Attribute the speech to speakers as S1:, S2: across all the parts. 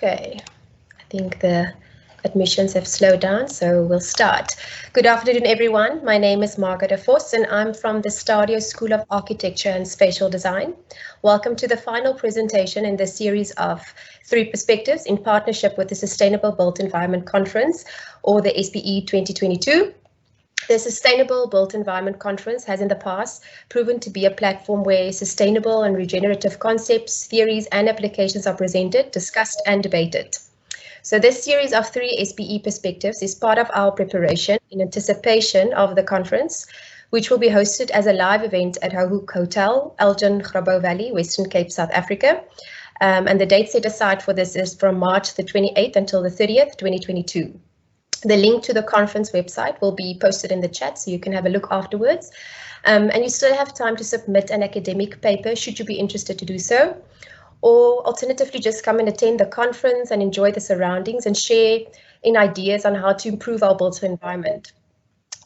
S1: Okay, I think the admissions have slowed down, so we'll start. Good afternoon, everyone. My name is Margaret de Vos, and I'm from the STADIO School of Architecture and Spatial Design. Welcome to the final presentation in this series of 3 perspectives in partnership with the Sustainable Built Environment Conference, or the SBE 2022. The Sustainable Built Environment Conference has in the past proven to be a platform where sustainable and regenerative concepts, theories, and applications are presented, discussed, and debated. So this series of 3 SBE perspectives is part of our preparation in anticipation of the conference, which will be hosted as a live event at Hohoek Hotel, Elgin, Grabouw Valley, Western Cape, South Africa. And the date set aside for this is from March the 28th until the 30th, 2022. The link to the conference website will be posted in the chat, so you can have a look afterwards. And you still have time to submit an academic paper should you be interested to do so. Or alternatively, just come and attend the conference and enjoy the surroundings and share in ideas on how to improve our built environment.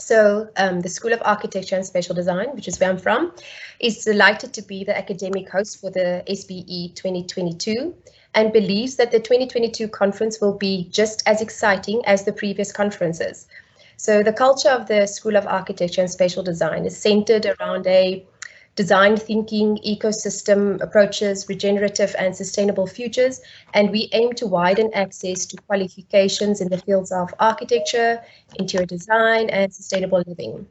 S1: So the School of Architecture and Spatial Design, which is where I'm from, is delighted to be the academic host for the SBE 2022 and believes that the 2022 conference will be just as exciting as the previous conferences. So the culture of the School of Architecture and Spatial Design is centered around a design thinking, ecosystem approaches, regenerative and sustainable futures, and we aim to widen access to qualifications in the fields of architecture, interior design, and sustainable living.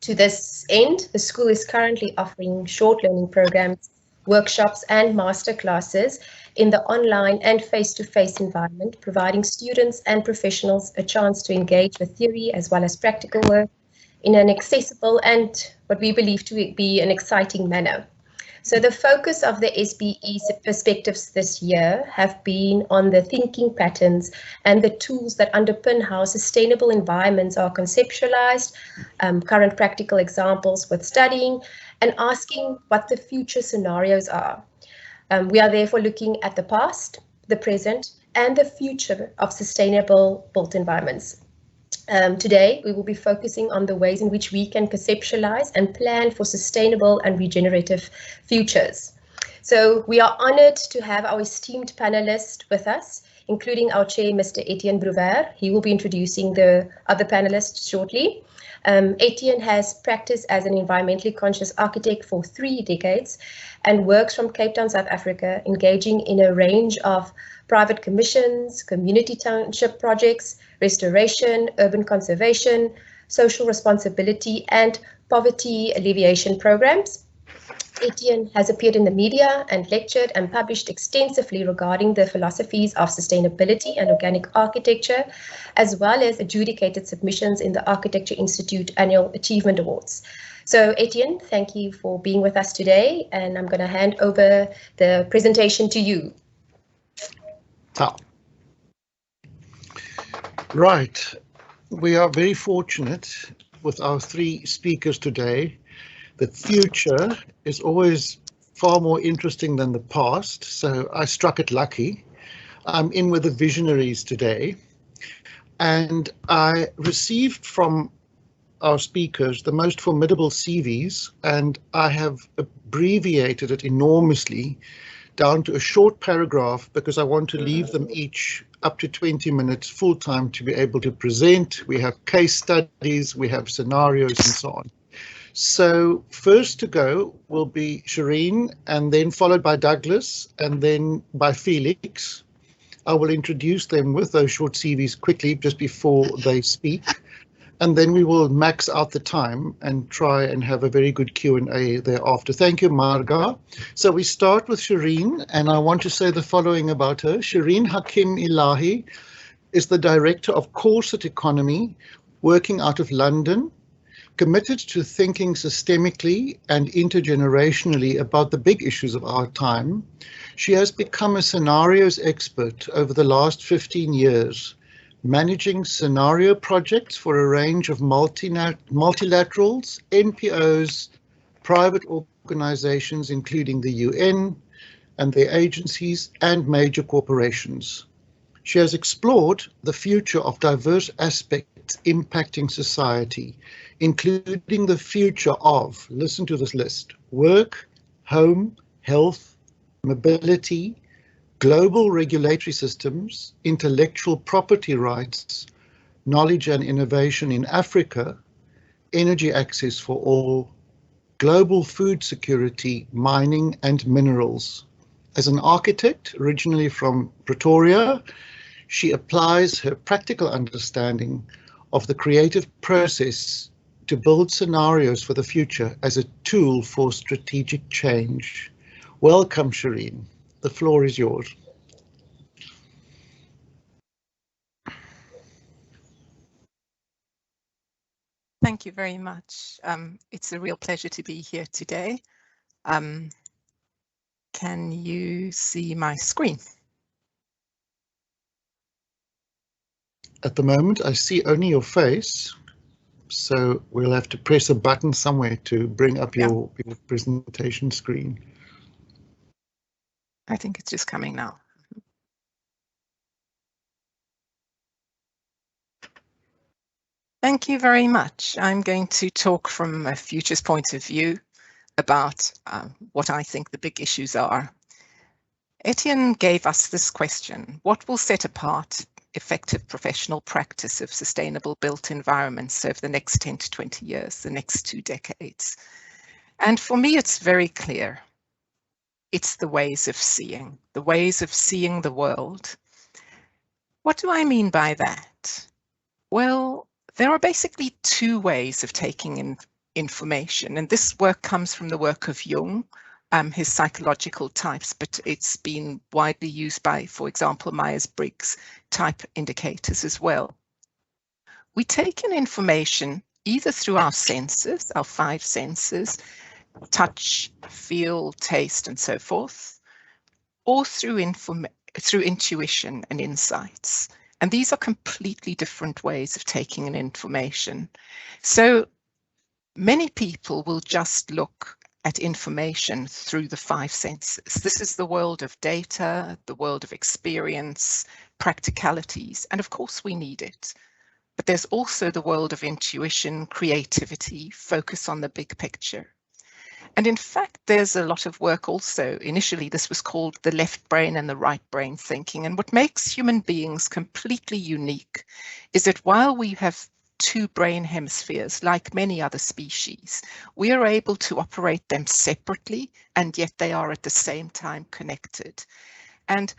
S1: To this end, the school is currently offering short learning programs, workshops, and master classes in the online and face-to-face environment, providing students and professionals a chance to engage with theory as well as practical work in an accessible and what we believe to be an exciting manner. So the focus of the SBE perspectives this year have been on the thinking patterns and the tools that underpin how sustainable environments are conceptualized, current practical examples with studying, and asking what the future scenarios are. We are therefore looking at the past, the present, and the future of sustainable built environments. Today, we will be focusing on the ways in which we can conceptualize and plan for sustainable and regenerative futures. So we are honored to have our esteemed panelists with us, including our chair, Mr. Etienne Brouwer. He will be introducing the other panelists shortly. Etienne has practiced as an environmentally conscious architect for 3 decades and works from Cape Town, South Africa, engaging in a range of private commissions, community township projects, restoration, urban conservation, social responsibility, and poverty alleviation programs. Etienne has appeared in the media and lectured and published extensively regarding the philosophies of sustainability and organic architecture, as well as adjudicated submissions in the Architecture Institute Annual Achievement Awards. So Etienne, thank you for being with us today, and I'm going to hand over the presentation to you.
S2: Right, we are very fortunate with our 3 speakers today. The future is always far more interesting than the past, so I struck it lucky. I'm in with the visionaries today, and I received from our speakers the most formidable CVs, and I have abbreviated it enormously down to a short paragraph because I want to leave them each up to 20 minutes full time to be able to present. We have case studies, we have scenarios and so on. So first to go will be Shireen, and then followed by Douglas, and then by Felix. I will introduce them with those short CVs quickly just before they speak, and then we will max out the time and try and have a very good Q&A thereafter. Thank you, Marga. So we start with Shireen, and I want to say the following about her. Shireen Hakim Ilahi is the Director of Corset Economy, working out of London, committed to thinking systemically and intergenerationally about the big issues of our time. She has become a scenarios expert over the last 15 years, managing scenario projects for a range of multilaterals, NPOs, private organizations, including the UN and their agencies, and major corporations. She has explored the future of diverse aspects impacting society, including the future of, listen to this list, work, home, health, mobility, global regulatory systems, intellectual property rights, knowledge and innovation in Africa, energy access for all, global food security, mining and minerals. As an architect, originally from Pretoria, she applies her practical understanding of the creative process to build scenarios for the future as a tool for strategic change. Welcome, Shireen. The floor is yours.
S3: Thank you very much. It's a real pleasure to be here today. Can you see my screen?
S2: At the moment, I see only your face, so we'll have to press a button somewhere to bring up your presentation screen.
S3: I think it's just coming now. Thank you very much. I'm going to talk from a futures point of view about what I think the big issues are. Etienne gave us this question: what will set apart effective professional practice of sustainable built environments over the next 10 to 20 years, the next 2 decades? And for me, it's very clear. It's the ways of seeing the world. What do I mean by that? Well, there are basically 2 ways of taking in information, and this work comes from the work of Jung, his psychological types, but it's been widely used by, for example, Myers-Briggs type indicators as well. We take in information either through our senses, our 5 senses, touch, feel, taste, and so forth, or through intuition and insights. And these are completely different ways of taking in information. So many people will just look at information through the 5 senses. This is the world of data, the world of experience, practicalities, and of course we need it. But there's also the world of intuition, creativity, focus on the big picture. And in fact, there's a lot of work also. Initially, this was called the left brain and the right brain thinking. And what makes human beings completely unique is that while we have 2 brain hemispheres, like many other species, we are able to operate them separately, and yet they are at the same time connected. And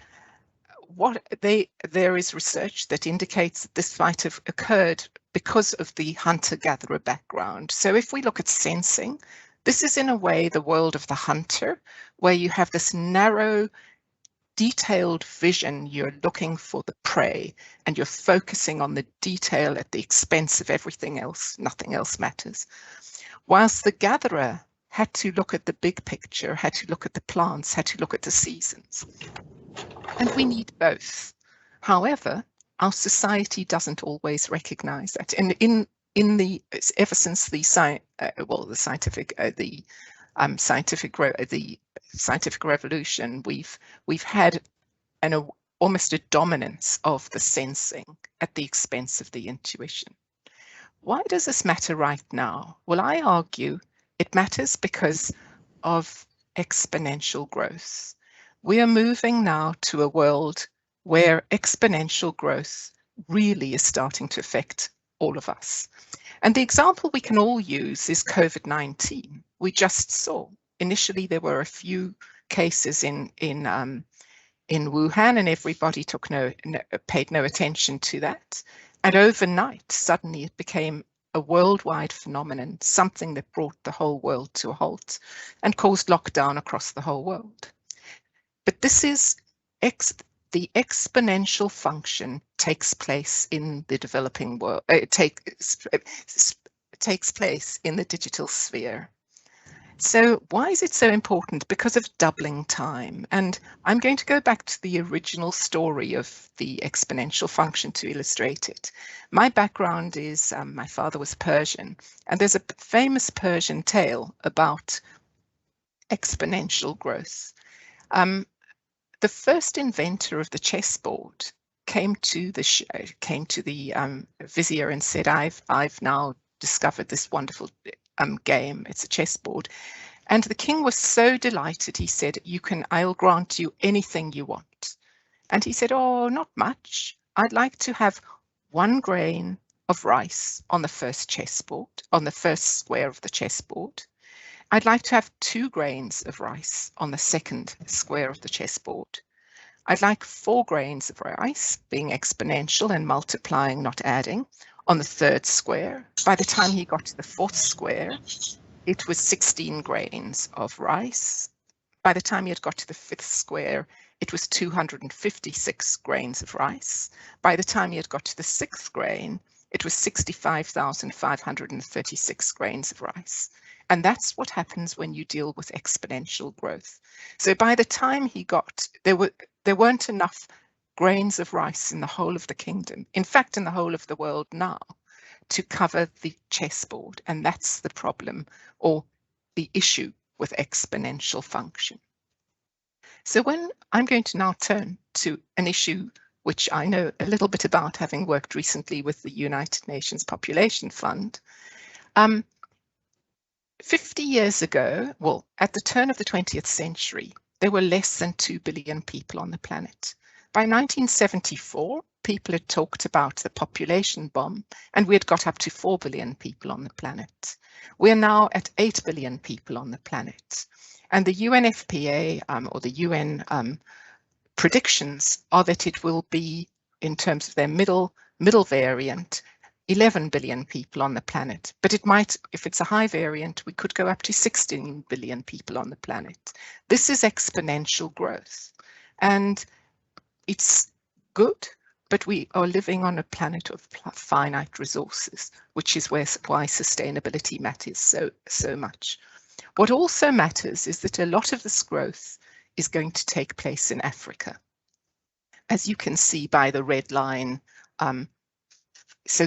S3: there is research that indicates that this might have occurred because of the hunter-gatherer background. So if we look at sensing, this is in a way the world of the hunter, where you have this narrow, detailed vision. You're looking for the prey and you're focusing on the detail at the expense of everything else. Nothing else matters. Whilst the gatherer had to look at the big picture, had to look at the plants, had to look at the seasons. And we need both. However, our society doesn't always recognize that. And ever since the scientific revolution, we've had almost a dominance of the sensing at the expense of the intuition. Why does this matter right now? Well, I argue it matters because of exponential growth. We are moving now to a world where exponential growth really is starting to affect all of us. And the example we can all use is COVID-19. We just saw, initially there were a few cases in Wuhan, and everybody paid no attention to that. And overnight, suddenly it became a worldwide phenomenon, something that brought the whole world to a halt and caused lockdown across the whole world. But this is the exponential function takes place in the developing world. It takes place in the digital sphere. So why is it so important? Because of doubling time. And I'm going to go back to the original story of the exponential function to illustrate it. My background is, my father was Persian, and there's a famous Persian tale about exponential growth. The first inventor of the chessboard came to the vizier and said, I've now discovered this wonderful game. It's a chessboard. And the king was so delighted, he said, I'll grant you anything you want. And he said, oh, not much. I'd like to have 1 grain of rice on the first chessboard, on the first square of the chessboard. I'd like to have 2 grains of rice on the second square of the chessboard. I'd like 4 grains of rice, being exponential and multiplying, not adding, on the third square. By the time he got to the fourth square, it was 16 grains of rice. By the time he had got to the fifth square, it was 256 grains of rice. By the time he had got to the sixth grain, it was 65,536 grains of rice. And that's what happens when you deal with exponential growth. So by the time he got, there weren't enough grains of rice in the whole of the kingdom, in fact, in the whole of the world now, to cover the chessboard. And that's the problem or the issue with exponential function. So when I'm going to now turn to an issue which I know a little bit about, having worked recently with the United Nations Population Fund. 50 years ago, well, at the turn of the 20th century, there were less than 2 billion people on the planet. By 1974, people had talked about the population bomb, and we had got up to 4 billion people on the planet. We are now at 8 billion people on the planet. And the UNFPA, or the UN predictions, are that it will be, in terms of their middle variant, 11 billion people on the planet. But it might, if it's a high variant, we could go up to 16 billion people on the planet. This is exponential growth. And it's good, but we are living on a planet of finite resources, which is why sustainability matters so much. What also matters is that a lot of this growth is going to take place in Africa. As you can see by the red line, so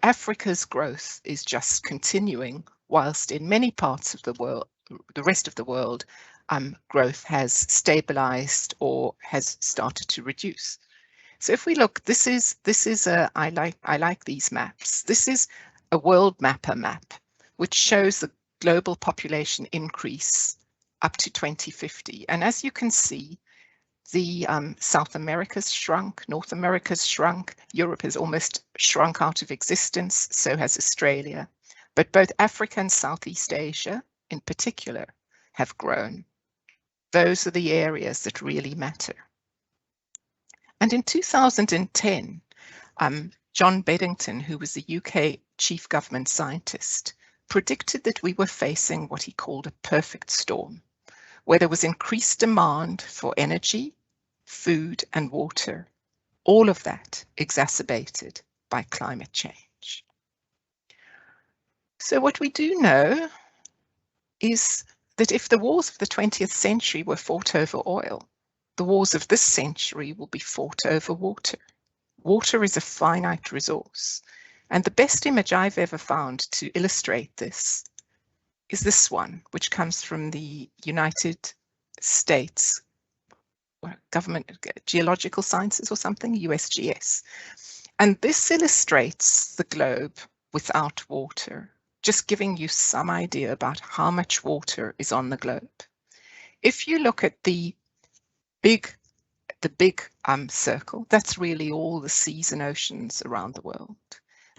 S3: Africa's growth is just continuing, whilst in many parts of the world, the rest of the world, growth has stabilized or has started to reduce. So if we look, this is I like these maps. This is a world mapper map, which shows the global population increase up to 2050. And as you can see, the South America's shrunk, North America's shrunk, Europe has almost shrunk out of existence, so has Australia. But both Africa and Southeast Asia, in particular, have grown. Those are the areas that really matter. And in 2010, John Beddington, who was the UK chief government scientist, predicted that we were facing what he called a perfect storm, where there was increased demand for energy, food and water, all of that exacerbated by climate change. So what we do know is that if the wars of the 20th century were fought over oil, the wars of this century will be fought over water. Water is a finite resource. And the best image I've ever found to illustrate this is this one, which comes from the United States Government Geological Sciences or something, USGS. And this illustrates the globe without water, just giving you some idea about how much water is on the globe. If you look at the big circle, that's really all the seas and oceans around the world.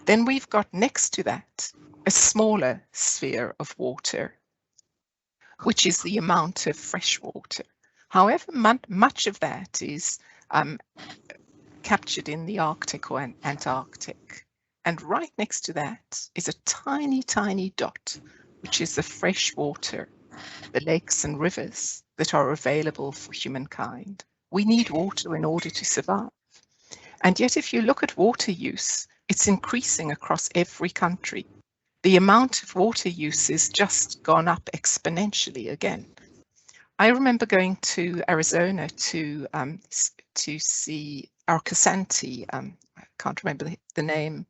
S3: Then we've got next to that a smaller sphere of water, which is the amount of fresh water. However, much of that is captured in the Arctic or Antarctic. And right next to that is a tiny, tiny dot, which is the fresh water, the lakes and rivers that are available for humankind. We need water in order to survive. And yet, if you look at water use, it's increasing across every country. The amount of water use has just gone up exponentially again. I remember going to Arizona to see Arcosanti. I can't remember the name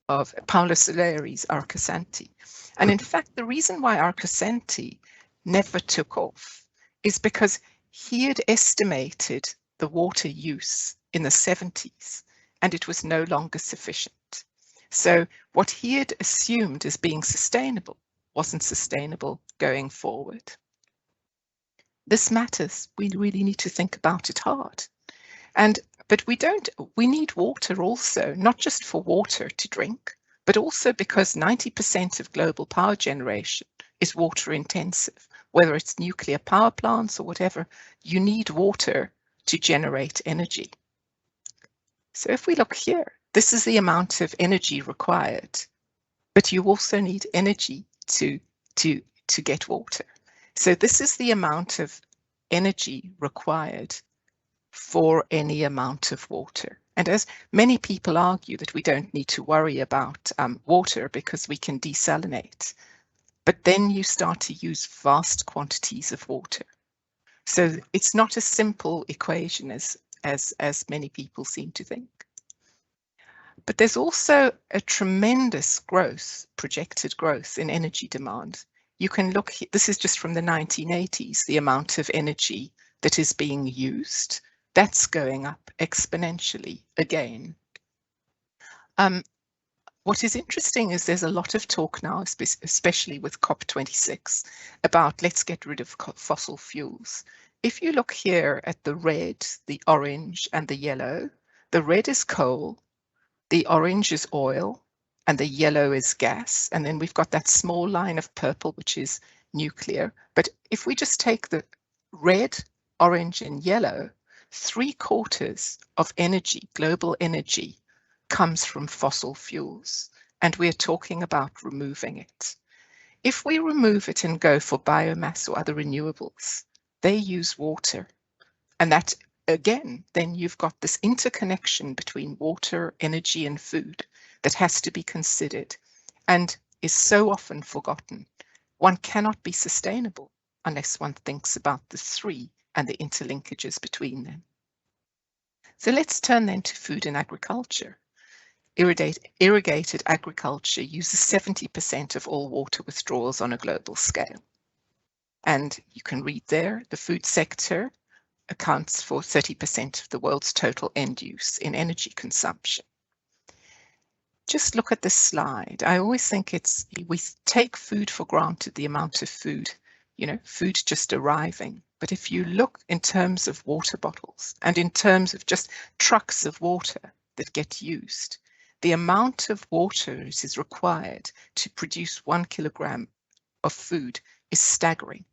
S3: of Paolo Soleri's Arcosanti. And in fact, the reason why Arcosanti never took off is because he had estimated the water use in the 70s, and it was no longer sufficient. So what he had assumed as being sustainable wasn't sustainable going forward. This matters. We really need to think about it hard. But we need water also, not just for water to drink, but also because 90% of global power generation is water intensive. Whether it's nuclear power plants or whatever, you need water to generate energy. So if we look here, this is the amount of energy required, but you also need energy to get water. So this is the amount of energy required for any amount of water. And as many people argue that we don't need to worry about water because we can desalinate, but then you start to use vast quantities of water. So it's not a simple equation as many people seem to think. But there's also a tremendous growth, projected growth in energy demand. You can look, this is just from the 1980s, the amount of energy that is being used. That's going up exponentially again. What is interesting is there's a lot of talk now, especially with COP26, about let's get rid of fossil fuels. If you look here at the red, the orange, and the yellow, the red is coal, the orange is oil, and the yellow is gas. And then we've got that small line of purple, which is nuclear. But if we just take the red, orange, and yellow, 3/4 of energy, global energy, comes from fossil fuels, and we're talking about removing it. If we remove it and go for biomass or other renewables, they use water. And that, again, then you've got this interconnection between water, energy, and food that has to be considered and is so often forgotten. One cannot be sustainable unless one thinks about the three and the interlinkages between them. So let's turn then to food and agriculture. Irrigated agriculture uses 70% of all water withdrawals on a global scale. And you can read there, the food sector accounts for 30% of the world's total end use in energy consumption. Just look at this slide. I always think we take food for granted, the amount of food, food just arriving. But if you look in terms of water bottles and in terms of just trucks of water that get used, the amount of water that is required to produce 1 kilogram of food is staggering.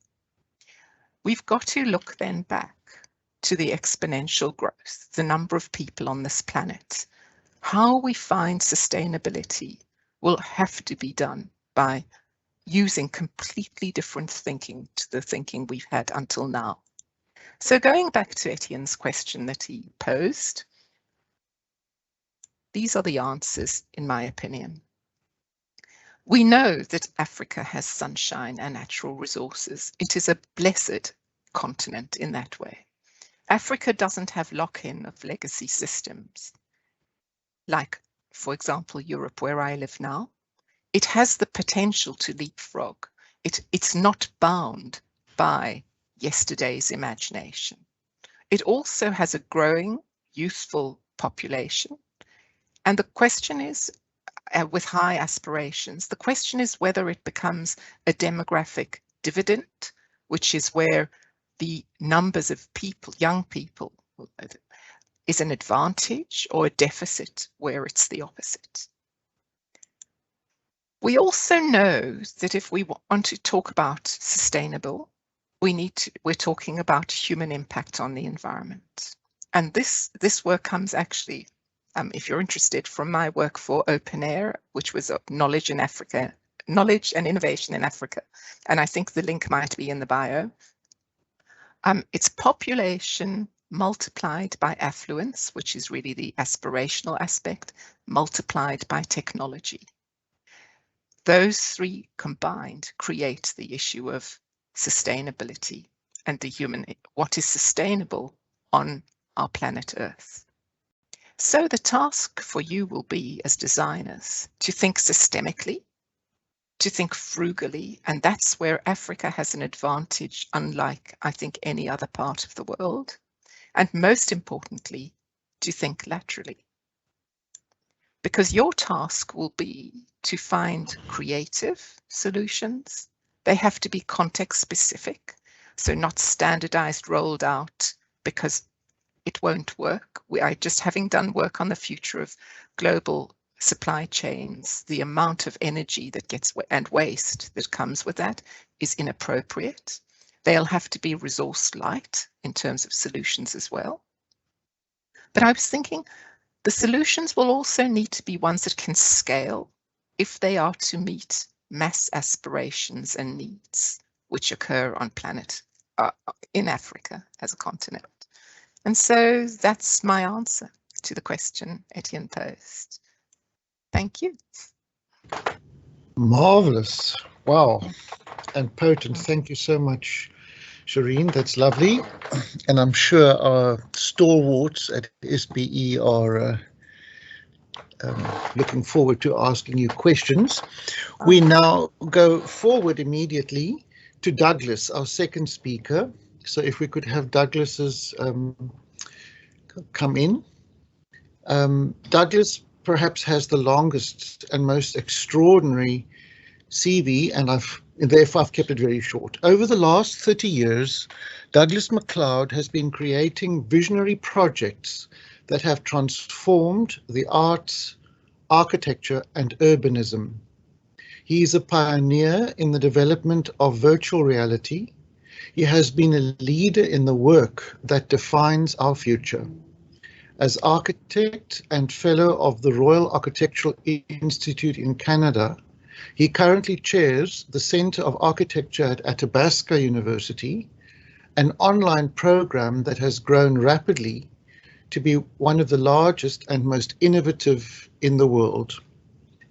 S3: We've got to look then back to the exponential growth, the number of people on this planet. How we find sustainability will have to be done by using completely different thinking to the thinking we've had until now. So going back to Etienne's question that he posed, these are the answers, in my opinion. We know that Africa has sunshine and natural resources. It is a blessed continent in that way. Africa doesn't have lock-in of legacy systems, like, for example, Europe, where I live now. It has the potential to leapfrog. It's not bound by yesterday's imagination. It also has a growing, youthful population. And the question is, with high aspirations, the question is whether it becomes a demographic dividend, which is where the numbers of people, young people, is an advantage, or a deficit where it's the opposite. We also know that if we want to talk about sustainable, we're talking about human impact on the environment. And this work comes actually, if you're interested, from my work for Open Air, which was knowledge in Africa, knowledge and innovation in Africa. And I think the link might be in the bio. It's population multiplied by affluence, which is really the aspirational aspect, multiplied by technology. Those three combined create the issue of sustainability and what is sustainable on our planet Earth. So the task for you will be, as designers, to think systemically, to think frugally, and that's where Africa has an advantage, unlike, I think, any other part of the world. And most importantly, to think laterally. Because your task will be to find creative solutions. They have to be context specific, so not standardized, rolled out, because it won't work. We are just having done work on the future of global supply chains. The amount of energy that gets and waste that comes with that is inappropriate. They'll have to be resource light in terms of solutions as well. But I was thinking the solutions will also need to be ones that can scale if they are to meet mass aspirations and needs which occur on planet in Africa as a continent. And so that's my answer to the question Etienne posed. Thank you.
S2: Marvelous. Wow. And potent. Thank you so much, Shireen. That's lovely. And I'm sure our stalwarts at SBE are looking forward to asking you questions. We now go forward immediately to Douglas, our second speaker. So if we could have Douglas's come in. Douglas perhaps has the longest and most extraordinary CV, and therefore I've kept it very short. Over the last 30 years, Douglas Macleod has been creating visionary projects that have transformed the arts, architecture, and urbanism. He is a pioneer in the development of virtual reality. He has been a leader in the work that defines our future. As architect and fellow of the Royal Architectural Institute in Canada, he currently chairs the Centre of Architecture at Athabasca University, an online program that has grown rapidly to be one of the largest and most innovative in the world.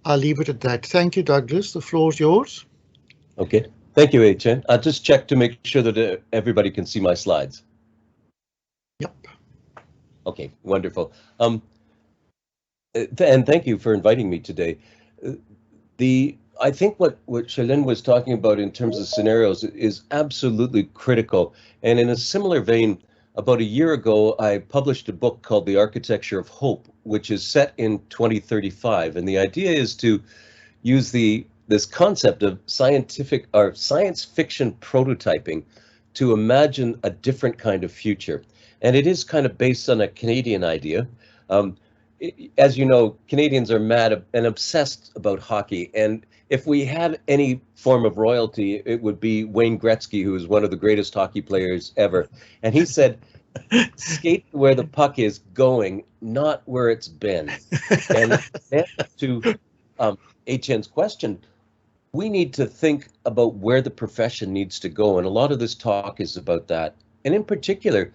S2: I'll leave it at that. Thank you, Douglas. The floor is yours.
S4: Okay. Thank you, Etienne. I'll just check to make sure that everybody can see my slides.
S2: Yep.
S4: Okay, wonderful. And thank you for inviting me today. I think what Shalin was talking about in terms of scenarios is absolutely critical. And in a similar vein, about a year ago, I published a book called The Architecture of Hope, which is set in 2035. And the idea is to use this concept of science fiction prototyping to imagine a different kind of future. And it is kind of based on a Canadian idea. As you know, Canadians are mad and obsessed about hockey. And if we had any form of royalty, it would be Wayne Gretzky, who is one of the greatest hockey players ever. And he said, skate where the puck is going, not where it's been. And then to Etienne's question, we need to think about where the profession needs to go. And a lot of this talk is about that. And in particular,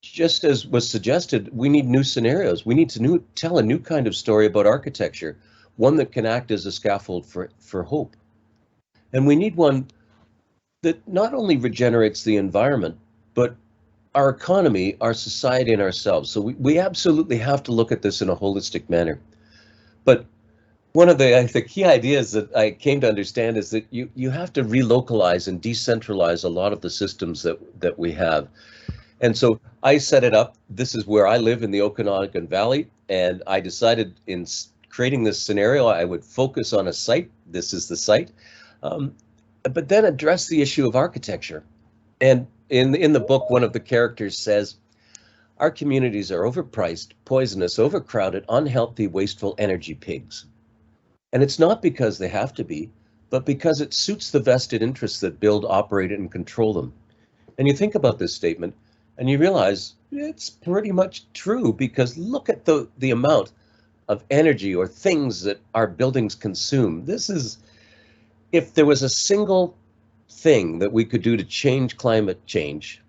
S4: just as was suggested, we need new scenarios. We need to tell a new kind of story about architecture, one that can act as a scaffold for hope. And we need one that not only regenerates the environment, but our economy, our society, and ourselves. So we absolutely have to look at this in a holistic manner. But one of the key ideas that I came to understand is that you have to relocalize and decentralize a lot of the systems that we have. And so I set it up. This is where I live in the Okanagan Valley. And I decided in creating this scenario, I would focus on a site. This is the site, but then address the issue of architecture. And in the book, one of the characters says, our communities are overpriced, poisonous, overcrowded, unhealthy, wasteful energy pigs. And it's not because they have to be, but because it suits the vested interests that build, operate, and control them. And you think about this statement, and you realize it's pretty much true, because look at the amount of energy or things that our buildings consume. This is, if there was a single thing that we could do to change climate change,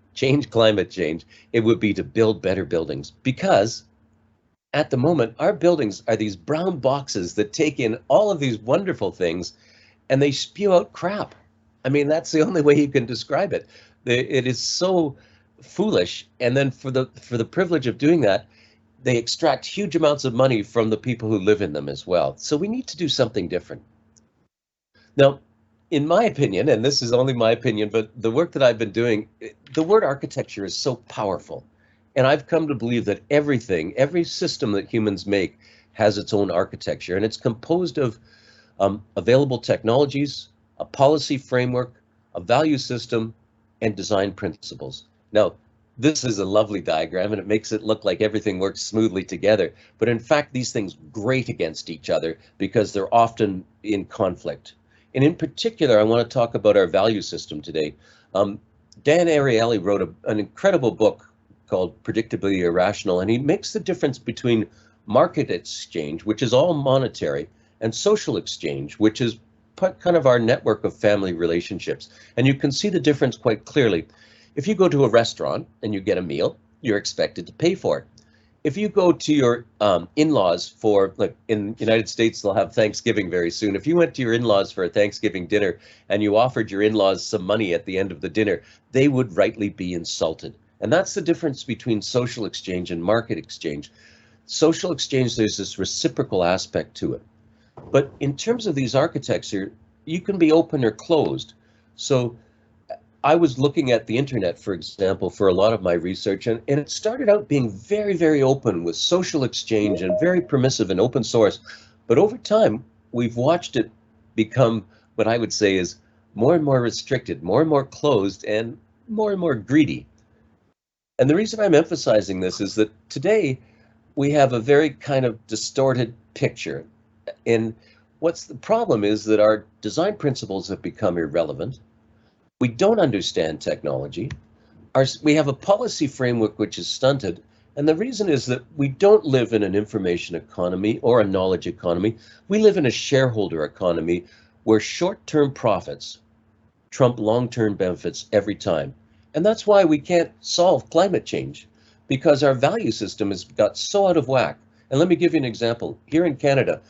S4: it would be to build better buildings. Because at the moment, our buildings are these brown boxes that take in all of these wonderful things and they spew out crap. I mean, that's the only way you can describe it. It is so foolish. And then for the privilege of doing that, they extract huge amounts of money from the people who live in them as well. So we need to do something different. Now, in my opinion, and this is only my opinion, but the work that I've been doing, the word architecture is so powerful. And I've come to believe that every system that humans make has its own architecture, and it's composed of available technologies, a policy framework, a value system, and design principles. Now, this is a lovely diagram and it makes it look like everything works smoothly together. But in fact, these things grate against each other because they're often in conflict. And in particular, I want to talk about our value system today. Dan Ariely wrote an incredible book called Predictably Irrational, and he makes the difference between market exchange, which is all monetary, and social exchange, which is kind of our network of family relationships. And you can see the difference quite clearly. If you go to a restaurant and you get a meal, you're expected to pay for it. If you go to your in-laws for, like in the United States, they'll have Thanksgiving very soon. If you went to your in-laws for a Thanksgiving dinner and you offered your in-laws some money at the end of the dinner, they would rightly be insulted. And that's the difference between social exchange and market exchange. Social exchange, there's this reciprocal aspect to it. But in terms of these architecture, you can be open or closed. So I was looking at the internet, for example, for a lot of my research, and it started out being very, very open with social exchange and very permissive and open source. But over time, we've watched it become what I would say is more and more restricted, more and more closed, and more greedy. And the reason I'm emphasizing this is that today we have a very kind of distorted picture. And what's the problem is that our design principles have become irrelevant. We don't understand technology. We have a policy framework which is stunted. And the reason is that we don't live in an information economy or a knowledge economy. We live in a shareholder economy where short-term profits trump long-term benefits every time. And that's why we can't solve climate change, because our value system has got so out of whack. And let me give you an example. Here in Canada,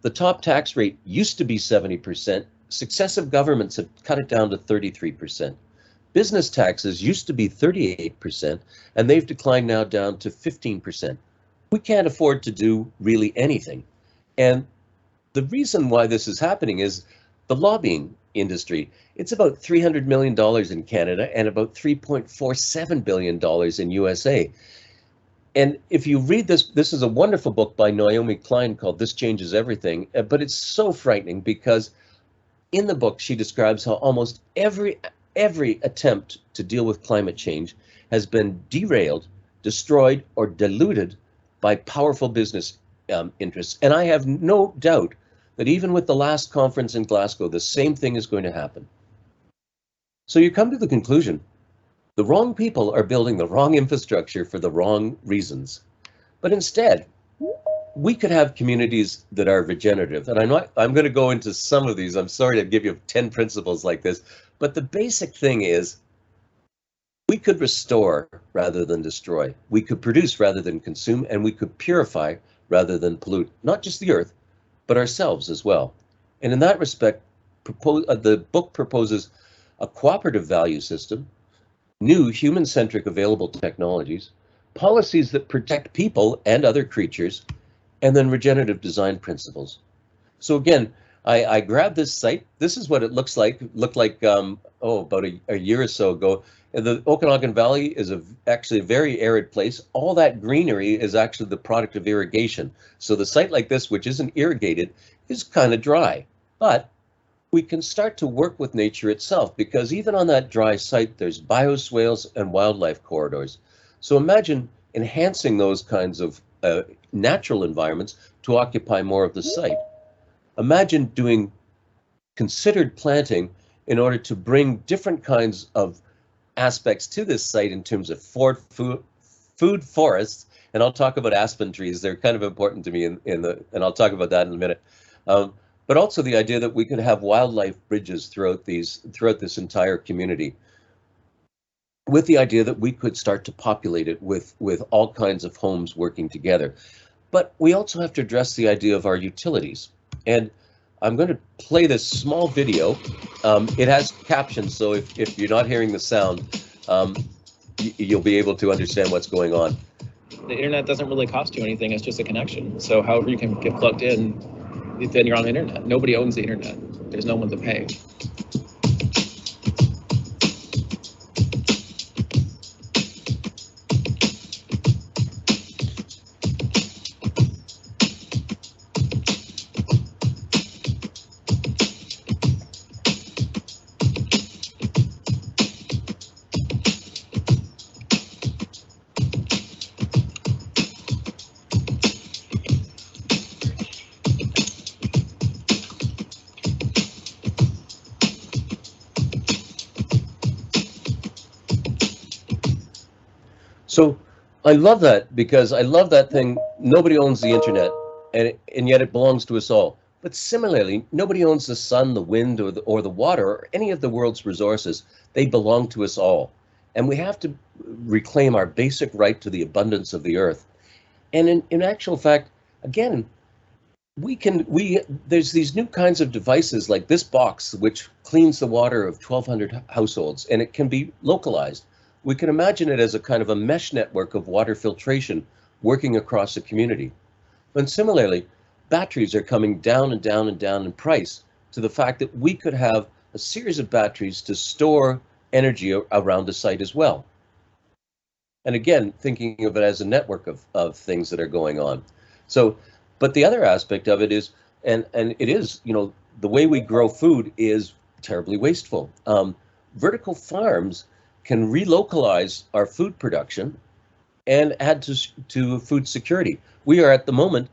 S4: the top tax rate used to be 70%. Successive governments have cut it down to 33%. Business taxes used to be 38%, and they've declined now down to 15%. We can't afford to do really anything. And the reason why this is happening is the lobbying industry. It's about $300 million in Canada and about $3.47 billion in USA. And if you read this, this is a wonderful book by Naomi Klein called This Changes Everything, but it's so frightening because in the book, she describes how almost every attempt to deal with climate change has been derailed, destroyed, or diluted by powerful business interests. And I have no doubt that even with the last conference in Glasgow, the same thing is going to happen. So you come to the conclusion, the wrong people are building the wrong infrastructure for the wrong reasons. But instead, we could have communities that are regenerative. And I'm going to go into some of these. I'm sorry to give you 10 principles like this, but the basic thing is we could restore rather than destroy. We could produce rather than consume, and we could purify rather than pollute, not just the earth, but ourselves as well. And in that respect, the book proposes a cooperative value system, new human-centric available technologies, policies that protect people and other creatures, and then regenerative design principles. So again, I grabbed this site. This is what it looks like. It looked like, about a year or so ago. And the Okanagan Valley is actually a very arid place. All that greenery is actually the product of irrigation. So the site like this, which isn't irrigated, is kind of dry. But we can start to work with nature itself, because even on that dry site, there's bioswales and wildlife corridors. So imagine enhancing those kinds of natural environments to occupy more of the site. Imagine doing considered planting in order to bring different kinds of aspects to this site in terms of food forests. And I'll talk about aspen trees. They're kind of important to me and I'll talk about that in a minute. But also the idea that we could have wildlife bridges throughout this entire community, with the idea that we could start to populate it with all kinds of homes working together. But we also have to address the idea of our utilities. And I'm going to play this small video. It has captions, so if you're not hearing the sound, you'll be able to understand what's going on.
S5: The internet doesn't really cost you anything, it's just a connection. So however you can get plugged in, then you're on the internet. Nobody owns the internet. There's no one to pay.
S4: So I love that, because I love that thing. Nobody owns the internet, and yet it belongs to us all. But similarly, nobody owns the sun, the wind, or the water, or any of the world's resources. They belong to us all. And we have to reclaim our basic right to the abundance of the earth. And in actual fact, again, there's these new kinds of devices like this box, which cleans the water of 1,200 households, and it can be localized. We can imagine it as a kind of a mesh network of water filtration working across a community. And similarly, batteries are coming down and down and down in price, to the fact that we could have a series of batteries to store energy around the site as well. And again, thinking of it as a network of things that are going on. So, but the other aspect of it is, and it is, you know, the way we grow food is terribly wasteful. Vertical farms can relocalize our food production and add to food security. We are at the moment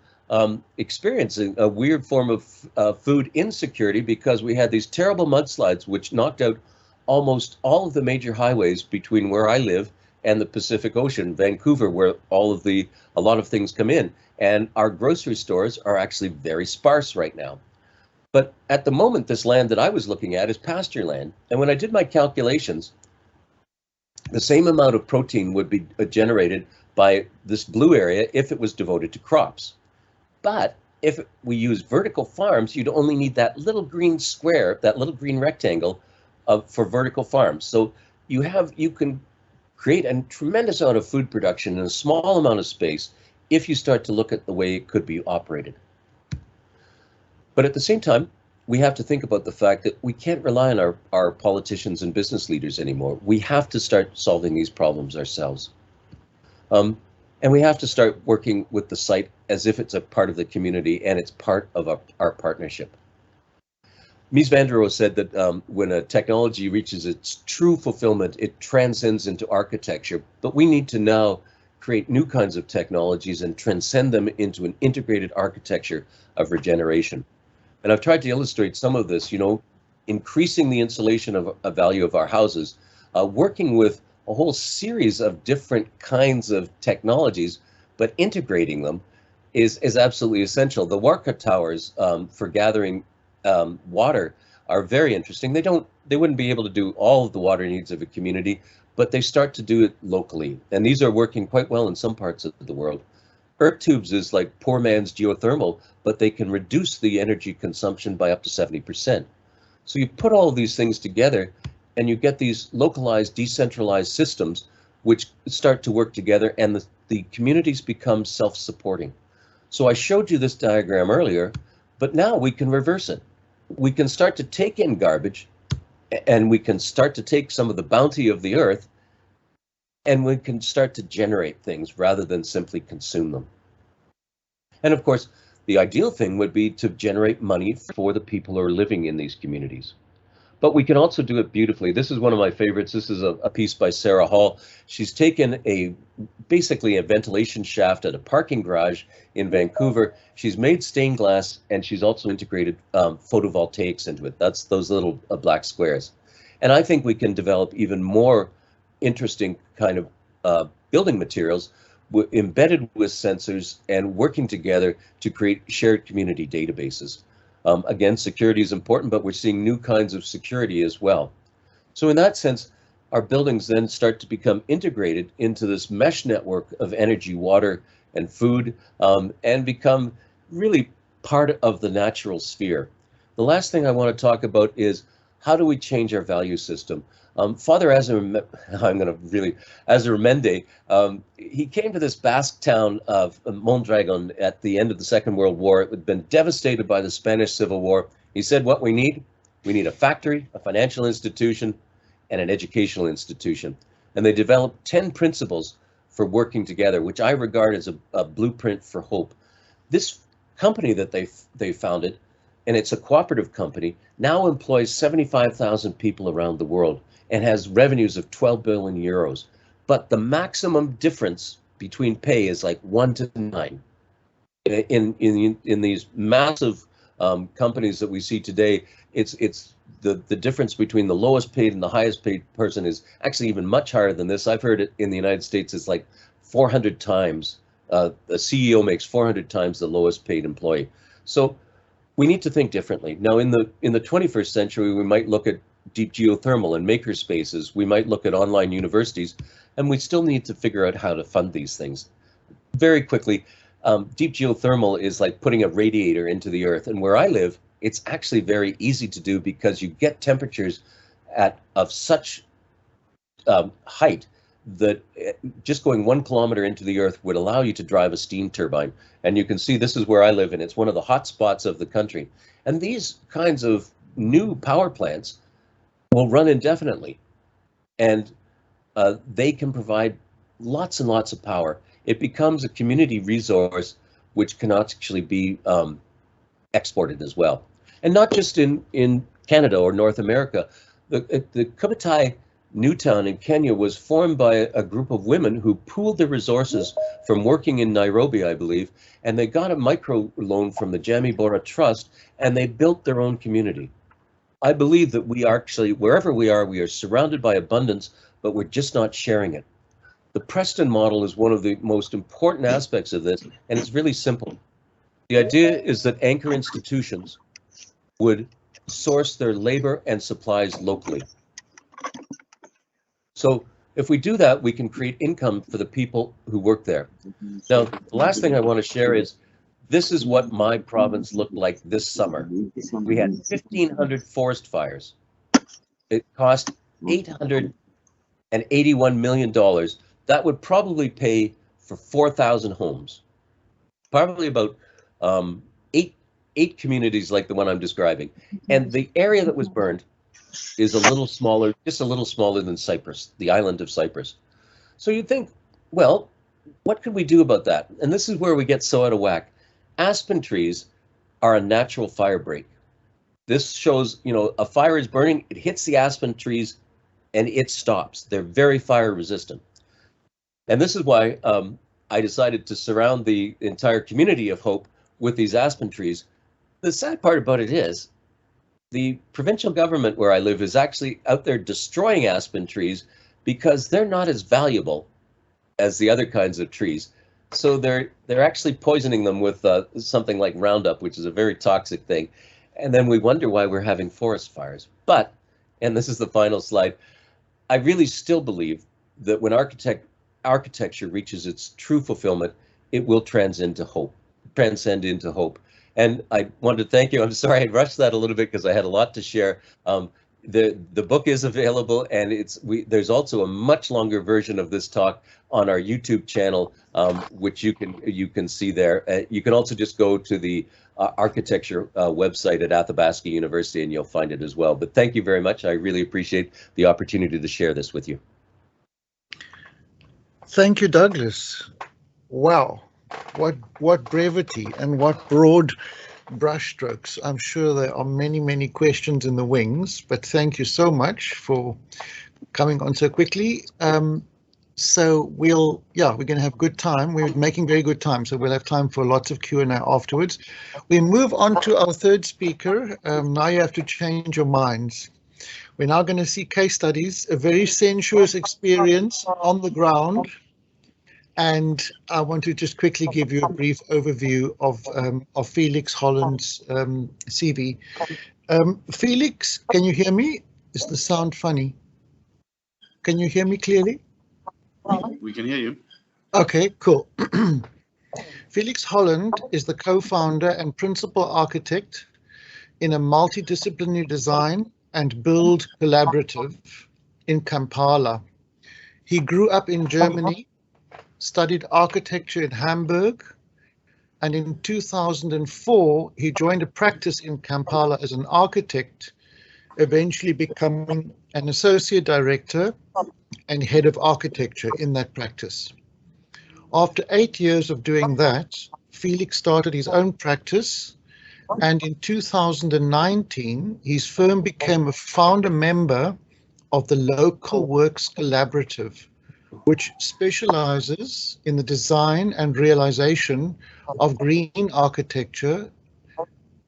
S4: experiencing a weird form of food insecurity, because we had these terrible mudslides which knocked out almost all of the major highways between where I live and the Pacific Ocean, Vancouver, where a lot of things come in. And our grocery stores are actually very sparse right now. But at the moment, this land that I was looking at is pasture land. And when I did my calculations, the same amount of protein would be generated by this blue area if it was devoted to crops. But if we use vertical farms, you'd only need that little green square, that little green rectangle for vertical farms. So you can create a tremendous amount of food production in a small amount of space if you start to look at the way it could be operated. But at the same time, we have to think about the fact that we can't rely on our politicians and business leaders anymore. We have to start solving these problems ourselves. And we have to start working with the site as if it's a part of the community and it's part of our partnership. Mies van der Rohe said that when a technology reaches its true fulfillment, it transcends into architecture. But we need to now create new kinds of technologies and transcend them into an integrated architecture of regeneration. And I've tried to illustrate some of this, you know, increasing the insulation of a value of our houses, working with a whole series of different kinds of technologies, but integrating them is absolutely essential. The Warka towers for gathering water are very interesting. They wouldn't be able to do all of the water needs of a community, but they start to do it locally. And these are working quite well in some parts of the world. Earth tubes is like poor man's geothermal, but they can reduce the energy consumption by up to 70%. So you put all of these things together and you get these localized, decentralized systems which start to work together, and the communities become self-supporting. So I showed you this diagram earlier, but now we can reverse it. We can start to take in garbage, and we can start to take some of the bounty of the earth, and we can start to generate things rather than simply consume them. And of course, the ideal thing would be to generate money for the people who are living in these communities. But we can also do it beautifully. This is one of my favorites. This is a piece by Sarah Hall. She's taken basically a ventilation shaft at a parking garage in Vancouver. She's made stained glass, and she's also integrated photovoltaics into it. That's those little black squares. And I think we can develop even more interesting kind of building materials embedded with sensors and working together to create shared community databases. Again, security is important, but we're seeing new kinds of security as well. So in that sense, our buildings then start to become integrated into this mesh network of energy, water, and food, and become really part of the natural sphere. The last thing I want to talk about is how do we change our value system? Father Azurmendi, he came to this Basque town of Mondragon at the end of the Second World War. It had been devastated by the Spanish Civil War. He said, what we need a factory, a financial institution, and an educational institution. And they developed 10 principles for working together, which I regard as a blueprint for hope. This company that they founded, and it's a cooperative company, now employs 75,000 people around the world and has revenues of 12 billion euros. But the maximum difference between pay is like 1 to 9. In these massive companies that we see today, it's the difference between the lowest paid and the highest paid person is actually even much higher than this. I've heard it in the United States, it's like 400 times. A CEO makes 400 times the lowest paid employee. So we need to think differently. Now, in the 21st century, we might look at deep geothermal and maker spaces. We might look at online universities, and we still need to figure out how to fund these things. Very quickly, deep geothermal is like putting a radiator into the earth. And where I live, it's actually very easy to do because you get temperatures of such height that just going 1 kilometer into the earth would allow you to drive a steam turbine. And you can see this is where I live, and it's one of the hot spots of the country. And these kinds of new power plants will run indefinitely, and they can provide lots and lots of power. It becomes a community resource which can actually be exported as well. And not just in Canada or North America. The Kubatai Newtown in Kenya was formed by a group of women who pooled their resources from working in Nairobi, I believe, and they got a micro loan from the Jamii Bora Trust, and they built their own community. I believe that we actually, wherever we are surrounded by abundance, but we're just not sharing it. The Preston model is one of the most important aspects of this, and it's really simple. The idea is that anchor institutions would source their labor and supplies locally. So if we do that, we can create income for the people who work there. Now, the last thing I want to share is this is what my province looked like this summer. We had 1,500 forest fires. It cost $881 million. That would probably pay for 4,000 homes. Probably about eight communities like the one I'm describing. And the area that was burned is a little smaller, just a little smaller than Cyprus, the island of Cyprus. So you'd think, well, what could we do about that? And this is where we get so out of whack. Aspen trees are a natural fire break. This shows, you know, a fire is burning, it hits the aspen trees and it stops. They're very fire resistant. And this is why I decided to surround the entire community of Hope with these aspen trees. The sad part about it is the provincial government where I live is actually out there destroying aspen trees because they're not as valuable as the other kinds of trees. So they're actually poisoning them with something like Roundup, which is a very toxic thing. And then we wonder why we're having forest fires. But, and this is the final slide, I really still believe that when architecture reaches its true fulfillment, it will transcend into hope. And I wanted to thank you. I'm sorry I rushed that a little bit because I had a lot to share. The book is available, and there's also a much longer version of this talk on our YouTube channel, which you can see there. You can also just go to the architecture website at Athabasca University, and you'll find it as well. But thank you very much. I really appreciate the opportunity to share this with you.
S2: Thank you, Douglas. Wow, what brevity and what broad brushstrokes. I'm sure there are many, many questions in the wings, but thank you so much for coming on so quickly. So we're going to have good time. We're making very good time, so we'll have time for lots of Q&A afterwards. We move on to our third speaker. Now you have to change your minds. We're now going to see case studies, a very sensuous experience on the ground. And I want to just quickly give you a brief overview of Felix Holland's CV. Felix, can you hear me? Is the sound funny? Can you hear me clearly?
S6: We can hear you.
S2: Okay, cool. Felix Holland is the co-founder and principal architect in a multidisciplinary design and build collaborative in Kampala. He grew up in Germany, studied architecture in Hamburg, and in 2004 he joined a practice in Kampala as an architect, eventually becoming an associate director and head of architecture in that practice. After 8 years of doing that, Felix started his own practice, and in 2019 his firm became a founder member of the Local Works Collaborative, which specializes in the design and realization of green architecture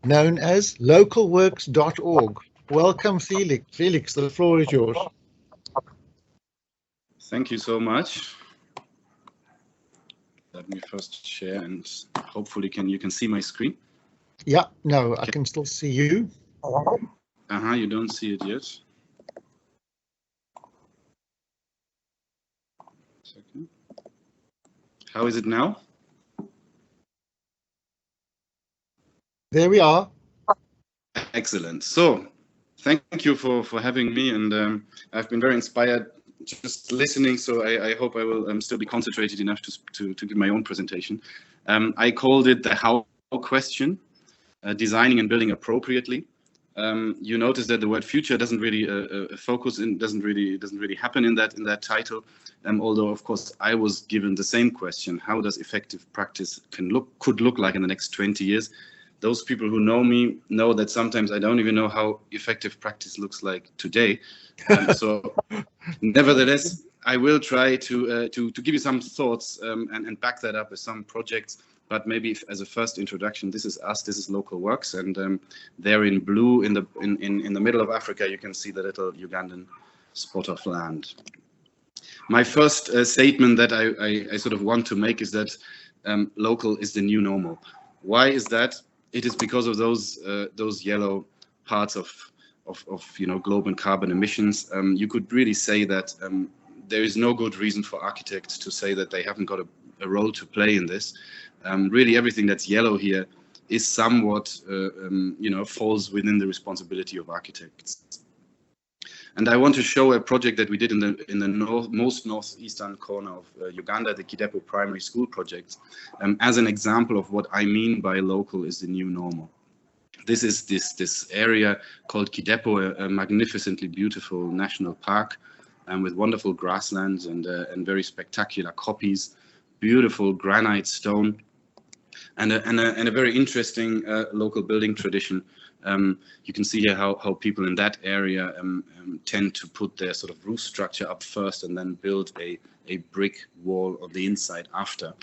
S2: known as localworks.org. Welcome, Felix. Felix, the floor is yours.
S6: Thank you so much. Let me first share, and hopefully you can see my screen.
S2: Yeah, no, I can still see you.
S6: You don't see it yet. Second. How is it now?
S2: There we are.
S6: Excellent. So, thank you for having me, and I've been very inspired just listening. So I hope I will still be concentrated enough to give my own presentation. I called it the how question, designing and building appropriately. You notice that the word future doesn't really focus in, doesn't really happen in that title. Although of course I was given the same question: how does effective practice could look like in the next 20 years? Those people who know me know that sometimes I don't even know how effective practice looks like today. So, nevertheless, I will try to give you some thoughts and back that up with some projects. But maybe as a first introduction, this is us. This is Local Works, and there in blue in the middle of Africa, you can see the little Ugandan spot of land. My first statement that I sort of want to make is that local is the new normal. Why is that? It is because of those yellow parts of globe and carbon emissions. You could really say that there is no good reason for architects to say that they haven't got a role to play in this. Really, everything that's yellow here is somewhat, falls within the responsibility of architects. And I want to show a project that we did in the most northeastern corner of Uganda, the Kidepo Primary School project, as an example of what I mean by local is the new normal. This is this area called Kidepo, a magnificently beautiful national park, with wonderful grasslands and very spectacular koppies, beautiful granite stone, and a very interesting local building tradition. You can see here how people in that area tend to put their sort of roof structure up first and then build a brick wall on the inside after.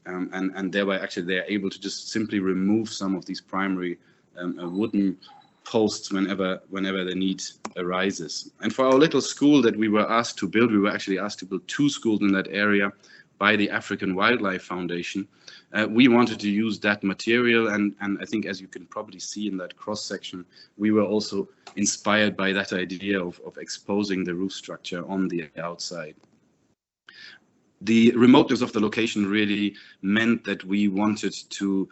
S6: And thereby actually they're able to just simply remove some of these primary wooden posts whenever the need arises. And for our little school that we were asked to build, we were actually asked to build 2 schools in that area by the African Wildlife Foundation. We wanted to use that material, and I think, as you can probably see in that cross section, we were also inspired by that idea of exposing the roof structure on the outside. The remoteness of the location really meant that we wanted to,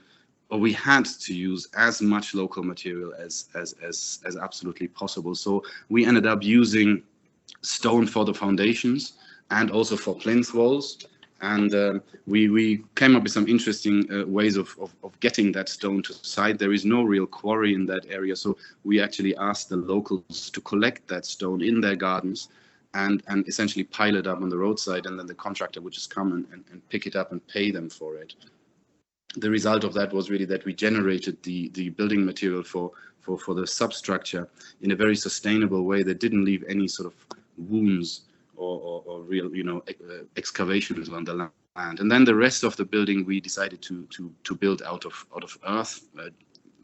S6: or we had to use as much local material as absolutely possible. So we ended up using stone for the foundations and also for plinth walls. And we came up with some interesting ways of getting that stone to site. There is no real quarry in that area, so we actually asked the locals to collect that stone in their gardens and essentially pile it up on the roadside, and then the contractor would just come and pick it up and pay them for it. The result of that was really that we generated the building material for the substructure in a very sustainable way that didn't leave any sort of wounds or real, excavations on the land. And then the rest of the building we decided to build out of earth,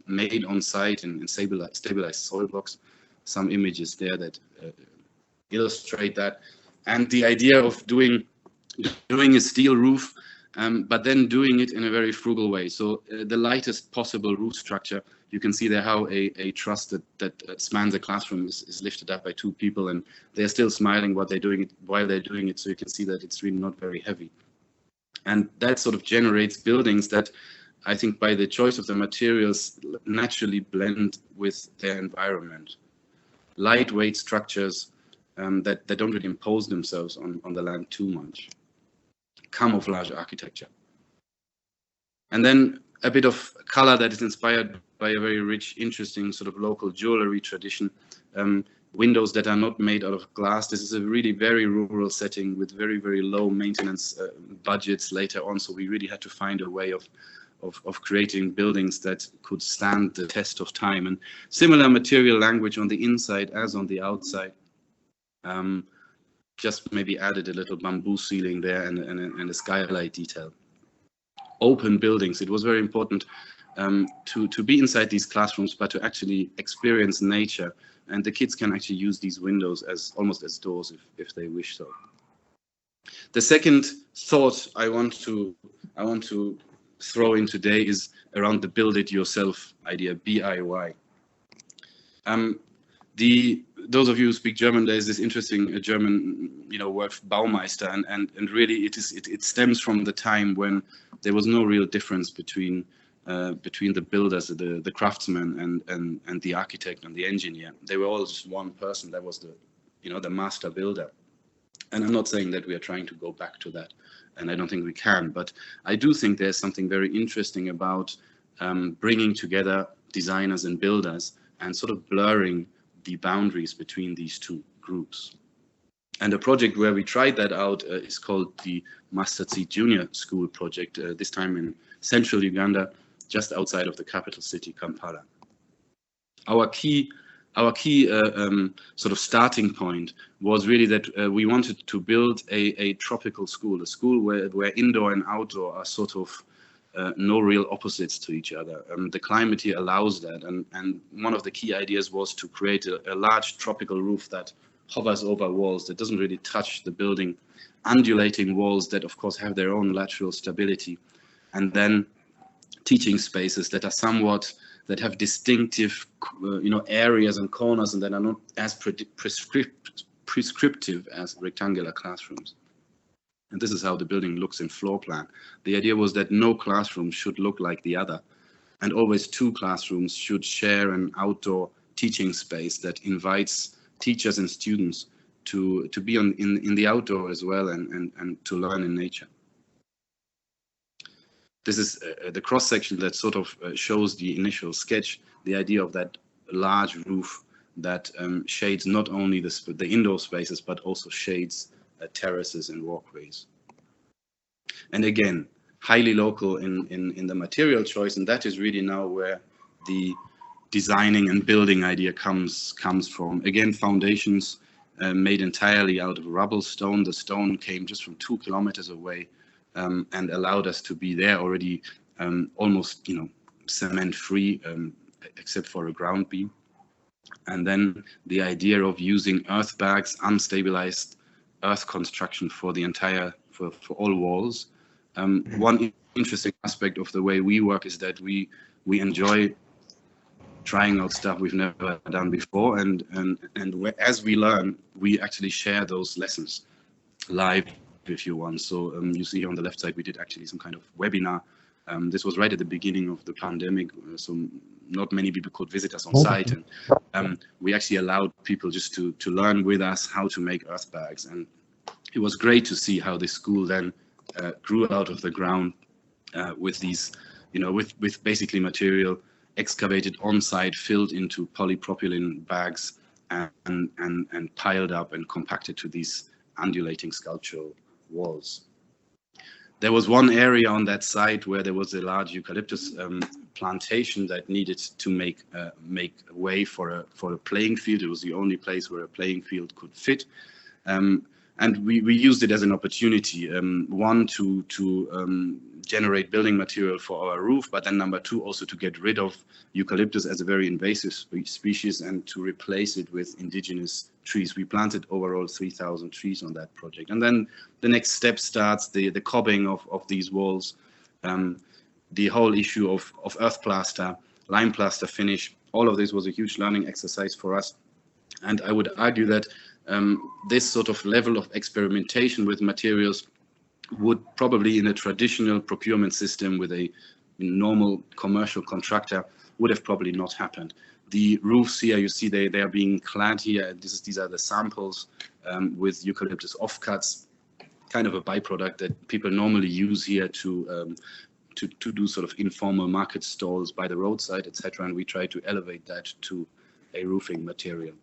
S6: made on site in stabilized soil blocks. Some images there that illustrate that. And the idea of doing a steel roof, but then doing it in a very frugal way. So the lightest possible roof structure. You can see there how a truss that spans a classroom is lifted up by 2 people, and they're still smiling while they're doing it. So you can see that it's really not very heavy. And that sort of generates buildings that I think by the choice of the materials naturally blend with their environment. Lightweight structures that don't really impose themselves on the land too much. Camouflage architecture. And then a bit of color that is inspired by a very rich, interesting sort of local jewelry tradition. Windows that are not made out of glass. This is a really very rural setting with very, very low maintenance budgets later on. So we really had to find a way of creating buildings that could stand the test of time. And similar material language on the inside as on the outside. Just maybe added a little bamboo ceiling there and a skylight detail. Open buildings. It was very important to be inside these classrooms, but to actually experience nature. And the kids can actually use these windows as almost as doors if they wish so. The second thought I want to throw in today is around the build it yourself idea, DIY. Those of you who speak German, there is this interesting German, word Baumeister, and really it stems from the time when there was no real difference between the builders, the craftsman, and the architect and the engineer. They were all just one person. That was the master builder. And I'm not saying that we are trying to go back to that, and I don't think we can. But I do think there's something very interesting about bringing together designers and builders and sort of blurring the boundaries between these two groups. And a project where we tried that out is called the Mustard Seed Junior School project, this time in central Uganda, just outside of the capital city, Kampala. Our key sort of starting point was really that we wanted to build a tropical school, a school where indoor and outdoor are sort of no real opposites to each other. The climate here allows that, and one of the key ideas was to create a large tropical roof that hovers over walls, that doesn't really touch the building, undulating walls that of course have their own lateral stability, and then teaching spaces that are that have distinctive areas and corners and that are not as prescriptive as rectangular classrooms. And this is how the building looks in floor plan. The idea was that no classroom should look like the other, and always two classrooms should share an outdoor teaching space that invites teachers and students to be in the outdoor as well and to learn in nature. This is the cross section that sort of shows the initial sketch, the idea of that large roof that shades not only the indoor spaces, but also shades terraces and walkways. And again, highly local in the material choice, and that is really now where the designing and building idea comes from. Again, foundations made entirely out of rubble stone. The stone came just from 2 kilometers away. And allowed us to be there already almost, cement free, except for a ground beam. And then the idea of using earth bags, unstabilized earth construction for the for all walls. One interesting aspect of the way we work is that we enjoy trying out stuff we've never done before, and as we learn, we actually share those lessons live, if you want. So you see here on the left side, we did actually some kind of webinar. This was right at the beginning of the pandemic, so not many people could visit us on site, and we actually allowed people just to learn with us how to make earth bags. And it was great to see how this school then grew out of the ground with these, with basically material excavated on site, filled into polypropylene bags, and piled up and compacted to these undulating sculptural walls. There was one area on that site where there was a large eucalyptus plantation that needed to make way for a playing field. It was the only place where a playing field could fit, and we used it as an opportunity. One, to generate building material for our roof, but then number two, also to get rid of eucalyptus as a very invasive species and to replace it with indigenous trees. We planted overall 3,000 trees on that project. And then the next step starts the cobbing of these walls, the whole issue of earth plaster, lime plaster finish. All of this was a huge learning exercise for us. And I would argue that this sort of level of experimentation with materials would probably, in a traditional procurement system with a normal commercial contractor, would have probably not happened. The roofs here, you see they are being clad here. These are the samples with eucalyptus offcuts, kind of a byproduct that people normally use here to do sort of informal market stalls by the roadside, etc. And we try to elevate that to a roofing material.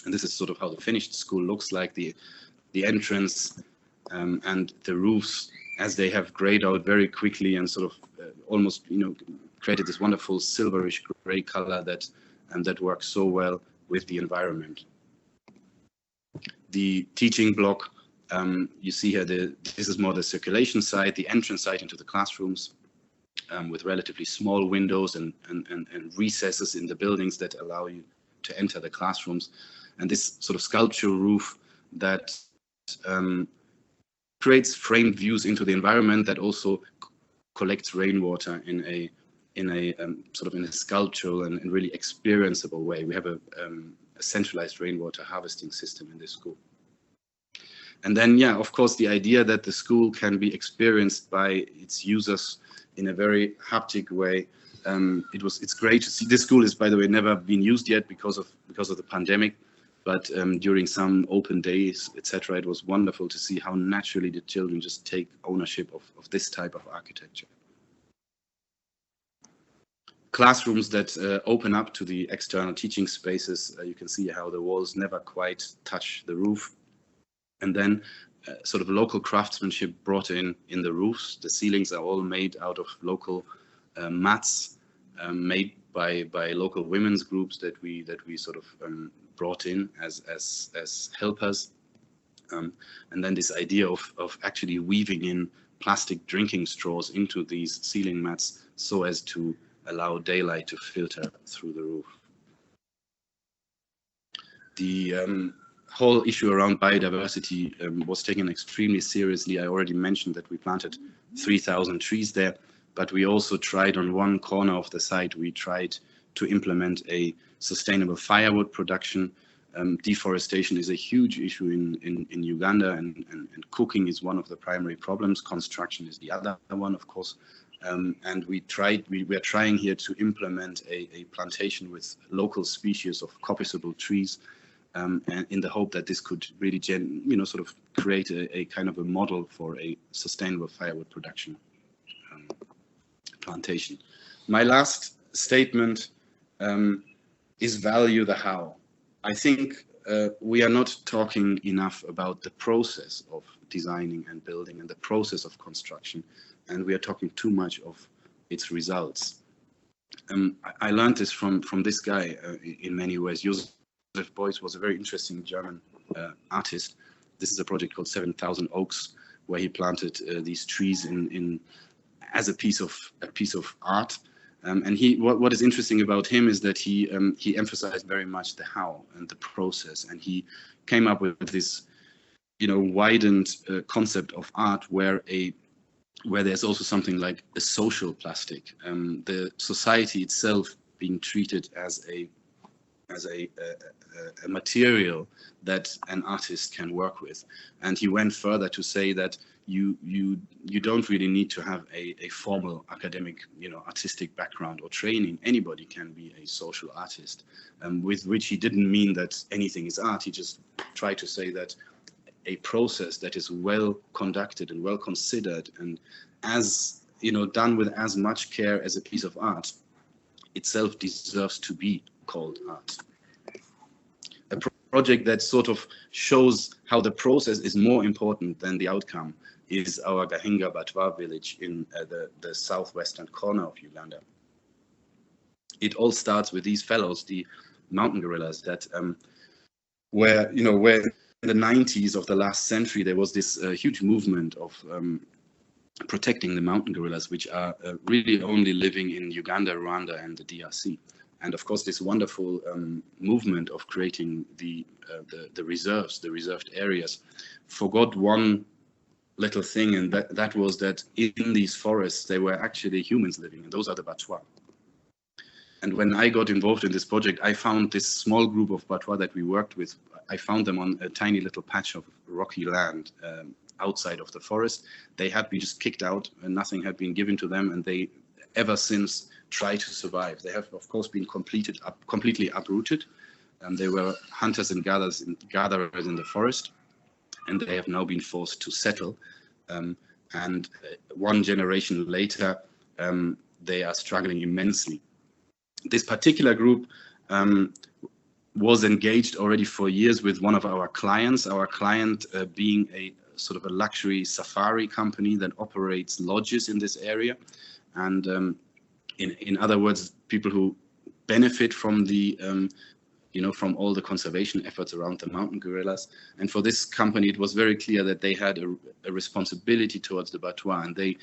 S6: And this is sort of how the finished school looks like, the entrance and the roofs, as they have grayed out very quickly and sort of almost, created this wonderful silverish gray color that works so well with the environment. The teaching block, you see here, this is more the circulation side, the entrance side into the classrooms. with relatively small windows and recesses in the buildings that allow you to enter the classrooms. And this sort of sculptural roof that creates framed views into the environment, that also collects rainwater in a sort of in a sculptural and really experienceable way. We have a centralized rainwater harvesting system in this school. And then, yeah, of course, the idea that the school can be experienced by its users in a very haptic way. It's great to see. This school is, by the way, never been used yet because of the pandemic. But during some open days, etc., it was wonderful to see how naturally the children just take ownership of this type of architecture. Classrooms that open up to the external teaching spaces. You can see how the walls never quite touch the roof. And then sort of local craftsmanship brought in the roofs. The ceilings are all made out of local mats made by local women's groups that we sort of brought in as helpers. And then this idea of actually weaving in plastic drinking straws into these ceiling mats so as to allow daylight to filter through the roof. The whole issue around biodiversity was taken extremely seriously. I already mentioned that we planted 3,000 trees there, but we also tried on one corner of the site, we tried to implement a sustainable firewood production. Deforestation is a huge issue in Uganda, and cooking is one of the primary problems. Construction is the other one, of course. And we are trying here to implement a plantation with local species of coppiceable trees, and in the hope that this could really sort of create a kind of a model for a sustainable firewood production plantation. My last statement is value the how. I think we are not talking enough about the process of designing and building and the process of construction, and we are talking too much of its results. I learned this from this guy in many ways. Joseph Beuys was a very interesting German artist. This is a project called 7,000 Oaks, where he planted these trees as a piece of art. And what is interesting about him is that he emphasized very much the how and the process, and he came up with this, widened concept of art where there's also something like a social plastic, the society itself being treated as a material that an artist can work with. And he went further to say that you don't really need to have a formal academic, artistic background or training. Anybody can be a social artist, with which he didn't mean that anything is art. He just tried to say that a process that is well conducted and well considered and done with as much care as a piece of art itself deserves to be called art. A project that sort of shows how the process is more important than the outcome is our Gahinga Batwa village in the southwestern corner of Uganda. It all starts with these fellows, the mountain gorillas, that where in the 90s of the last century there was this huge movement of protecting the mountain gorillas, which are really only living in Uganda, Rwanda, and the DRC. And of course, this wonderful movement of creating the reserves, the reserved areas, forgot one little thing, and that was that in these forests there were actually humans living, and those are the Batwa. And when I got involved in this project, I found this small group of Batwa that we worked with. I found them on a tiny little patch of rocky land outside of the forest. They had been just kicked out, and nothing had been given to them, and they ever since try to survive. They have, of course, been completely uprooted. They were hunters and gatherers in the forest, and they have now been forced to settle. And one generation later, they are struggling immensely. This particular group was engaged already for years with one of our clients. Our client being a sort of a luxury safari company that operates lodges in this area. And in other words, people who benefit from the, from all the conservation efforts around the mountain gorillas. And for this company, it was very clear that they had a responsibility towards the Batwa. And they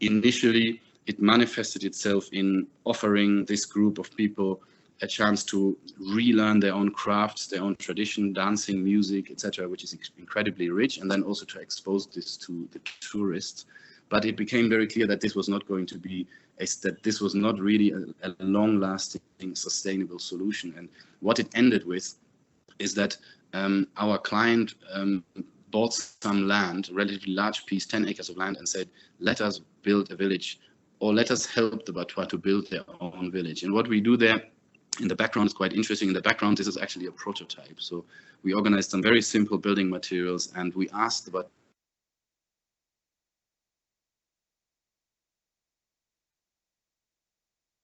S6: initially it manifested itself in offering this group of people a chance to relearn their own crafts, their own tradition, dancing, music, etc., which is incredibly rich, and then also to expose this to the tourists. But it became very clear that this was not going to be that this was not really a long-lasting, sustainable solution. And what it ended with is that our client bought some land, a relatively large piece, 10 acres of land, and said, let us build a village, or let us help the Batwa to build their own village. And what we do there in the background is quite interesting. In the background, this is actually a prototype. So we organized some very simple building materials, and we asked about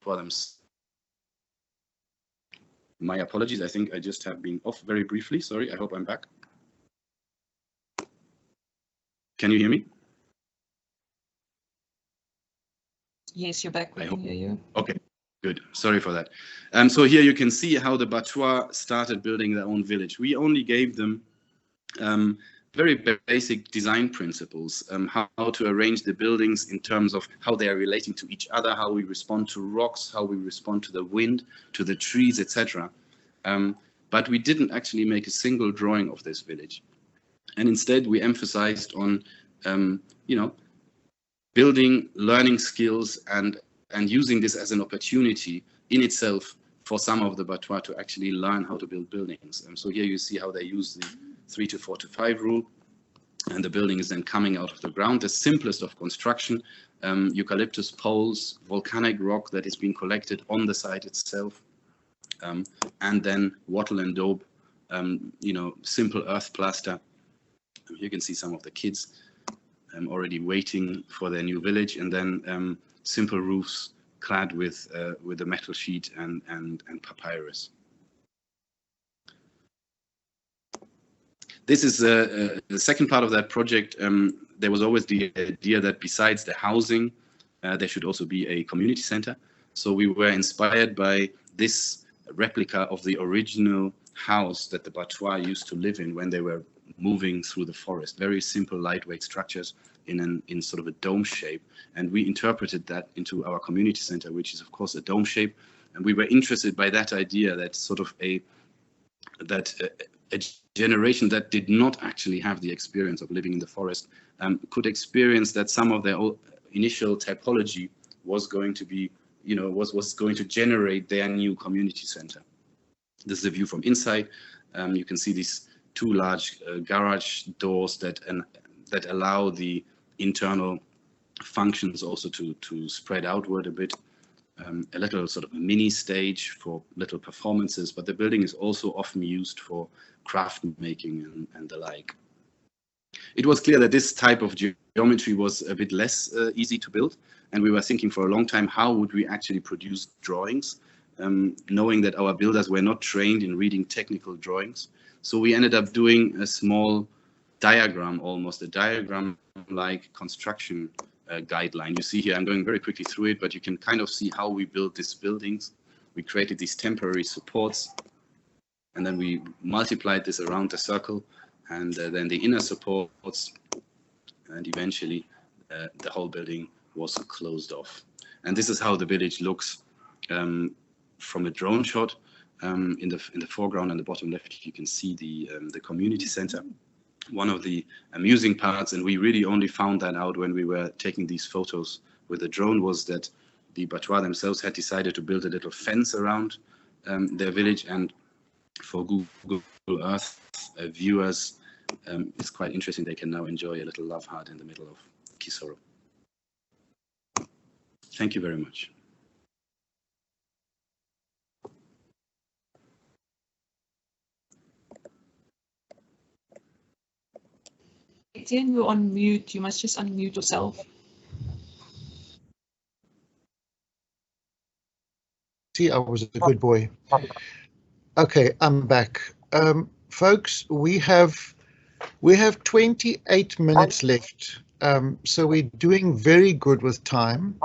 S6: for them. My apologies, I think I just have been off very briefly. Sorry, I hope I'm back. Can you hear me?
S7: Yes, you're back. We can hear you.
S6: Okay, good. Sorry for that. So here you can see how the Batwa started building their own village. We only gave them very basic design principles, how to arrange the buildings in terms of how they are relating to each other, how we respond to rocks, how we respond to the wind, to the trees, etc. But we didn't actually make a single drawing of this village. And instead we emphasized on, building learning skills and using this as an opportunity in itself for some of the Batwa to actually learn how to build buildings. So here you see how they use the 3 to 4 to 5 rule, and the building is then coming out of the ground. The simplest of construction, eucalyptus poles, volcanic rock that is being collected on the site itself, and then wattle and daub, simple earth plaster. You can see some of the kids already waiting for their new village, and then simple roofs clad with a metal sheet and papyrus. This is the second part of that project. There was always the idea that besides the housing, there should also be a community center. So we were inspired by this replica of the original house that the Batwa used to live in when they were moving through the forest. Very simple, lightweight structures in sort of a dome shape. And we interpreted that into our community center, which is of course a dome shape. And we were interested by that idea that sort of a generation that did not actually have the experience of living in the forest could experience that some of their initial typology was going to be, was going to generate their new community center. This is a view from inside. You can see these two large garage doors that allow the internal functions also to spread outward a bit. A little sort of a mini stage for little performances, but the building is also often used for craft making and the like. It was clear that this type of geometry was a bit less easy to build, and we were thinking for a long time, how would we actually produce drawings, knowing that our builders were not trained in reading technical drawings. So we ended up doing a small diagram, almost a diagram-like construction guideline. You see here, I'm going very quickly through it, but you can kind of see how we built these buildings. We created these temporary supports, and then we multiplied this around the circle, and then the inner supports, and eventually the whole building was closed off. And this is how the village looks from a drone shot. In the foreground and the bottom left, you can see the community center. One of the amusing parts, and we really only found that out when we were taking these photos with the drone, was that the Batwa themselves had decided to build a little fence around their village. And for Google Earth viewers, it's quite interesting. They can now enjoy a little love heart in the middle of Kisoro. Thank you very much.
S7: Etienne, you're on mute. You must just unmute yourself.
S2: See, I was a good boy. Okay, I'm back. Folks, we have 28 minutes left, so we're doing very good with time.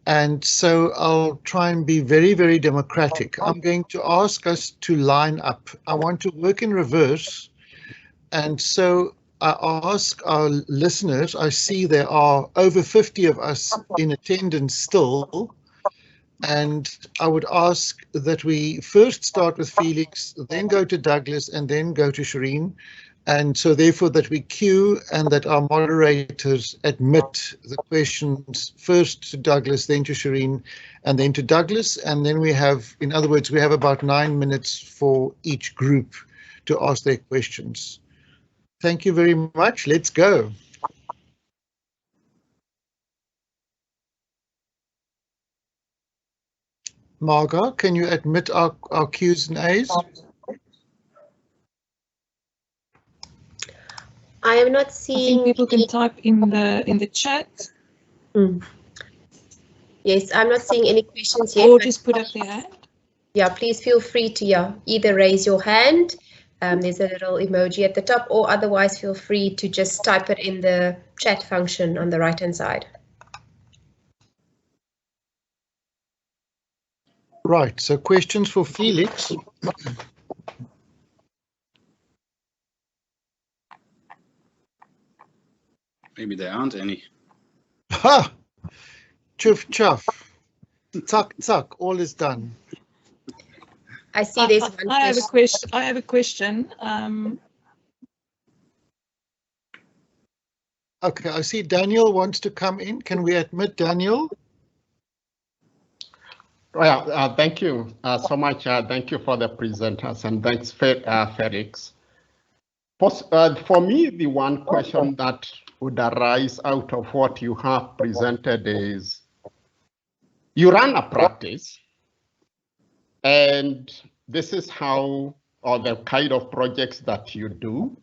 S2: And so I'll try and be very, very democratic. I'm going to ask us to line up. I want to work in reverse. And so I ask our listeners, I see there are over 50 of us in attendance still, and I would ask that we first start with Felix, then go to Douglas, and then go to Shireen. And so therefore that we queue and that our moderators admit the questions first to Douglas, then to Shireen, and then to Douglas. And then we have, in other words, we have about 9 minutes for each group to ask their questions. Thank you very much. Let's go. Marga, can you admit our Q's and A's?
S1: I am not
S7: I
S1: seeing.
S7: think people can type in the chat.
S1: Yes, I'm not seeing any questions yet.
S7: Or just put up their hand.
S1: Yeah, please feel free to either raise your hand. There's a little emoji at the top, or otherwise feel free to just type it in the chat function on the right-hand side.
S2: Right, so questions for Felix.
S6: Maybe there aren't any.
S2: Ha! Chuff chuff. Tuck tuck, all is done.
S1: I see there's one
S7: I have a
S1: question.
S7: question. I have a question.
S2: Okay, I see Daniel wants to come in. Can we admit Daniel?
S8: Well, thank you so much. Thank you for the presenters, and thanks, Felix. For me, the one question that would arise out of what you have presented is, you run a practice, and this is how, or the kind of projects that you do.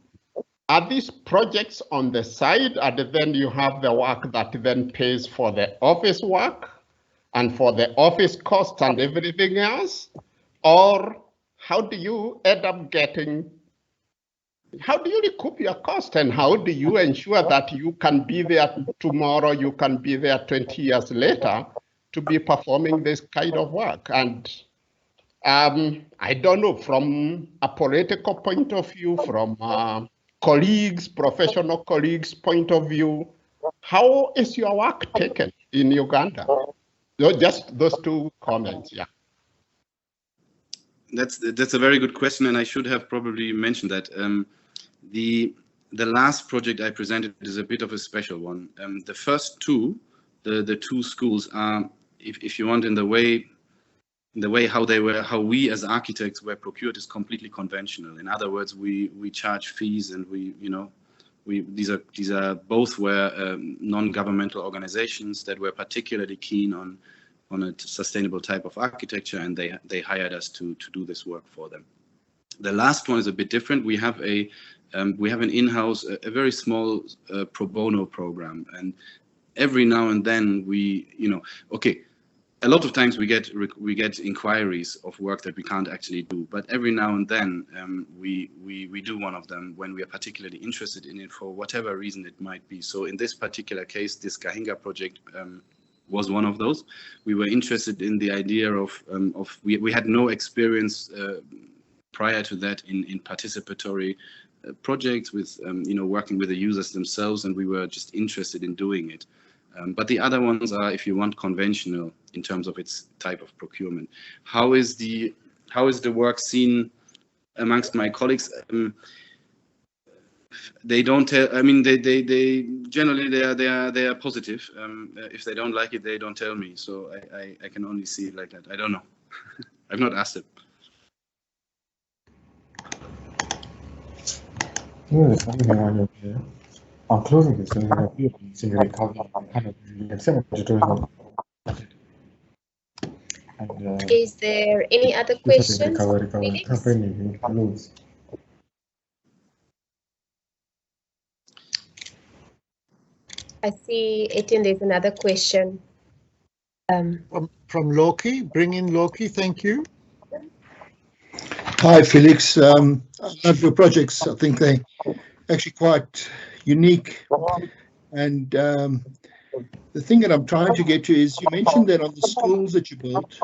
S8: Are these projects on the side, and then you have the work that then pays for the office work and for the office costs and everything else? Or how do you end up getting, how do you recoup your cost, and how do you ensure that you can be there tomorrow, you can be there 20 years later to be performing this kind of work? And I don't know, from a political point of view, from colleagues, professional colleagues' point of view, how is your work taken in Uganda? Just those two comments, yeah.
S6: That's a very good question, and I should have probably mentioned that. The last project I presented is a bit of a special one. The first two, the two schools are, if you want, in the way how we as architects were procured is completely conventional. In other words, we charge fees, and these are both were non-governmental organizations that were particularly keen on a sustainable type of architecture, and they hired us to do this work for them. The last one is a bit different. We have an in-house, a very small pro bono program, and every now and then a lot of times we get inquiries of work that we can't actually do, but every now and then we do one of them when we are particularly interested in it for whatever reason it might be. So in this particular case, this Gahinga project was one of those. We were interested in the idea of we had no experience prior to that in participatory projects with working with the users themselves, and we were just interested in doing it. But the other ones are, if you want, conventional in terms of its type of procurement. How is the work seen amongst my colleagues? They don't tell. I mean, they generally they are positive. If they don't like it, they don't tell me. So I can only see it like that. I don't know. I've not asked it.
S9: On closing this,
S1: Is there any other questions? I see, Etienne, there's another question.
S2: From Loki, bring in Loki, thank you.
S10: Hi, Felix. I love your projects. I think they're actually quite unique. And the thing that I'm trying to get to is, you mentioned that on the schools that you built,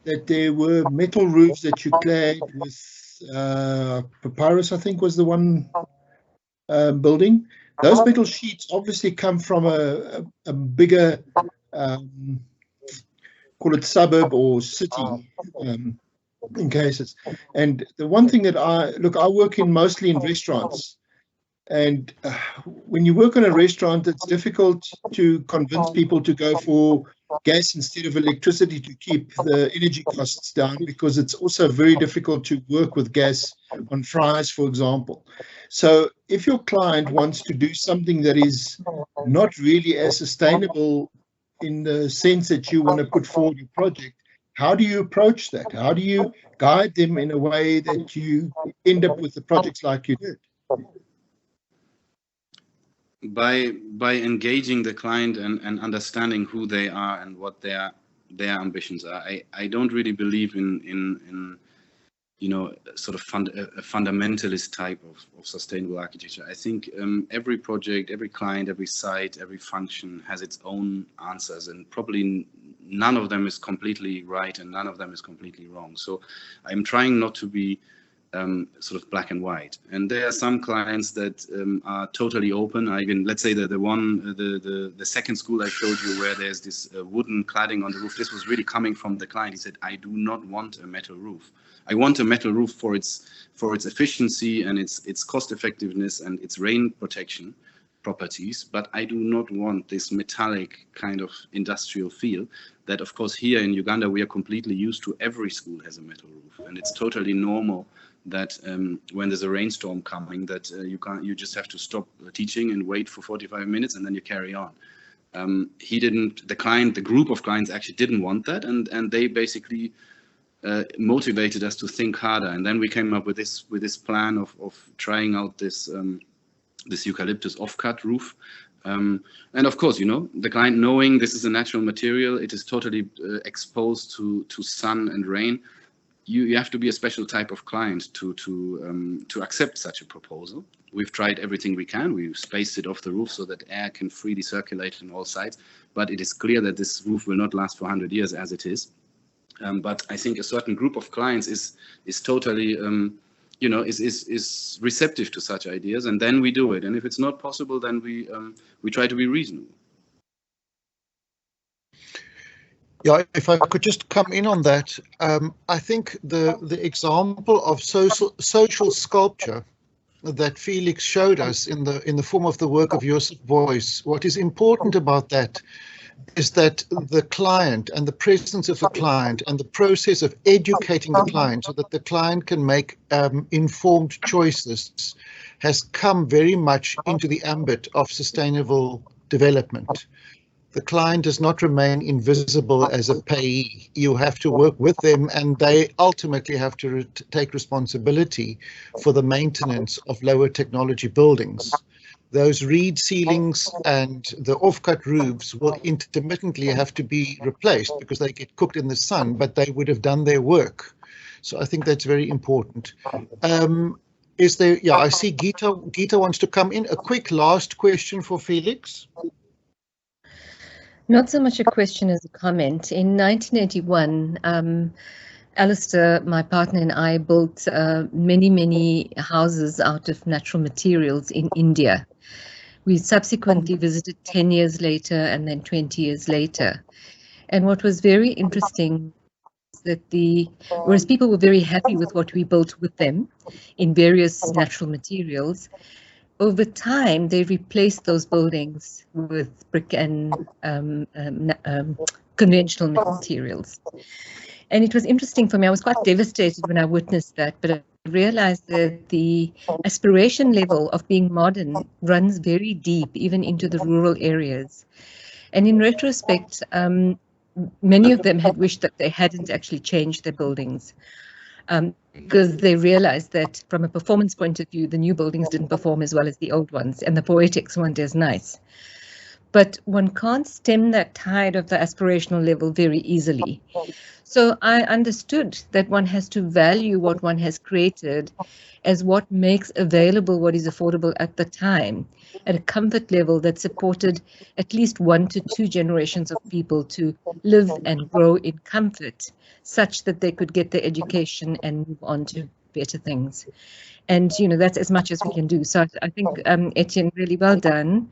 S10: that there were metal roofs that you clad with papyrus, I think was the one building. Those metal sheets obviously come from a bigger, call it suburb or city, in cases. And the one thing that I work mostly in restaurants. And when you work on a restaurant, it's difficult to convince people to go for gas instead of electricity to keep the energy costs down, because it's also very difficult to work with gas on fries, for example. So if your client wants to do something that is not really as sustainable in the sense that you want to put forward your project, how do you approach that? How do you guide them in a way that you end up with the projects like you did?
S6: By engaging the client and understanding who they are and what their ambitions are. I don't really believe in you know, sort of a fundamentalist type of sustainable architecture. I think every project, every client, every site, every function has its own answers, and probably none of them is completely right and none of them is completely wrong. So I'm trying not to be sort of black and white. And there are some clients that are totally open. Let's say that the second school I showed you, where there's this wooden cladding on the roof, this was really coming from the client. He said, I do not want a metal roof. I want a metal roof for its efficiency and its cost effectiveness and its rain protection properties, but I do not want this metallic kind of industrial feel that, of course, here in Uganda we are completely used to. Every school has a metal roof, and it's totally normal that when there's a rainstorm coming, that you just have to stop teaching and wait for 45 minutes and then you carry on. The group of clients actually didn't want that, and they basically motivated us to think harder. And then we came up with this plan of trying out this Eucalyptus Offcut roof. And of course, you know, the client, knowing this is a natural material, it is totally exposed to sun and rain. You have to be a special type of client to accept such a proposal. We've tried everything we can. We've spaced it off the roof so that air can freely circulate on all sides. But it is clear that this roof will not last for 100 years as it is. But I think a certain group of clients is totally, you know, is receptive to such ideas, and then we do it. And if it's not possible, then we try to be reasonable.
S2: Yeah, if I could just come in on that, I think the example of social sculpture that Felix showed us in the form of the work of Joseph Beuys, what is important about that is that the client and the presence of the client and the process of educating the client so that the client can make informed choices has come very much into the ambit of sustainable development. The client does not remain invisible as a payee. You have to work with them, and they ultimately have to take responsibility for the maintenance of lower technology buildings. Those reed ceilings and the offcut roofs will intermittently have to be replaced because they get cooked in the sun, but they would have done their work. So I think that's very important. Is there, yeah, I see Gita wants to come in. A quick last question for Felix.
S9: Not so much a question as a comment. In 1981, Alistair, my partner, and I built many houses out of natural materials in India. We subsequently visited 10 years later and then 20 years later. And what was very interesting is that whereas people were very happy with what we built with them in various natural materials, over time, they replaced those buildings with brick and conventional materials. And it was interesting for me. I was quite devastated when I witnessed that, but I realized that the aspiration level of being modern runs very deep, even into the rural areas. And in retrospect, many of them had wished that they hadn't actually changed their buildings. Because they realized that from a performance point of view, the new buildings didn't perform as well as the old ones, and the poetics weren't as nice. But one can't stem that tide of the aspirational level very easily. So I understood that one has to value what one has created as what makes available what is affordable at the time, at a comfort level that supported at least 1 to 2 generations of people to live and grow in comfort, such that they could get their education and move on to better things. And, you know, that's as much as we can do. So I think, Etienne, really well done.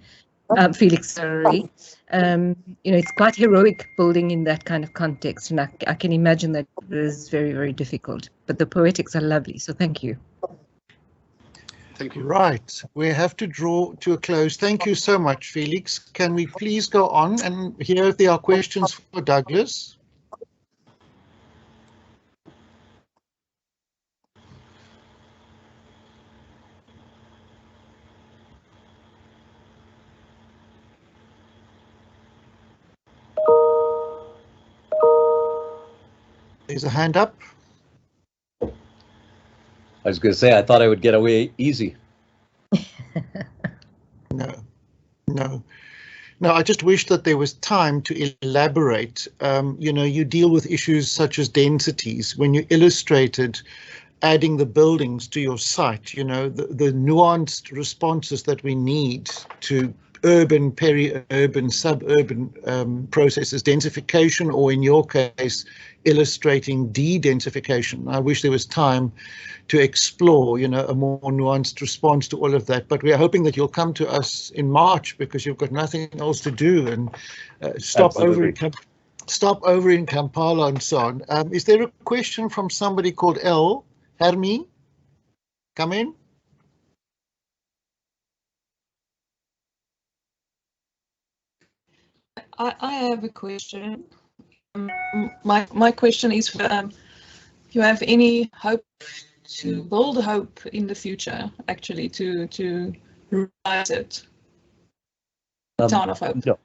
S9: Felix, sorry. You know, it's quite heroic building in that kind of context, and I can imagine that it was very, very difficult. But the poetics are lovely, so thank you.
S6: Thank you.
S2: Right, we have to draw to a close. Thank you so much, Felix. Can we please go on and hear if there are questions for Douglas? There's a hand up.
S4: I was going to say, I thought I would get away easy.
S2: No, I just wish that there was time to elaborate. You know, you deal with issues such as densities. When you illustrated adding the buildings to your site, you know, the nuanced responses that we need to urban, peri-urban, suburban processes, densification, or in your case, illustrating de-densification. I wish there was time to explore, you know, a more nuanced response to all of that. But we are hoping that you'll come to us in March because you've got nothing else to do, and stop over in Kampala and so on. Is there a question from somebody called L? Hermie, come in.
S7: I have a question. My question is, you have any hope to build hope in the future, actually, to realize it? Town of hope.
S4: No,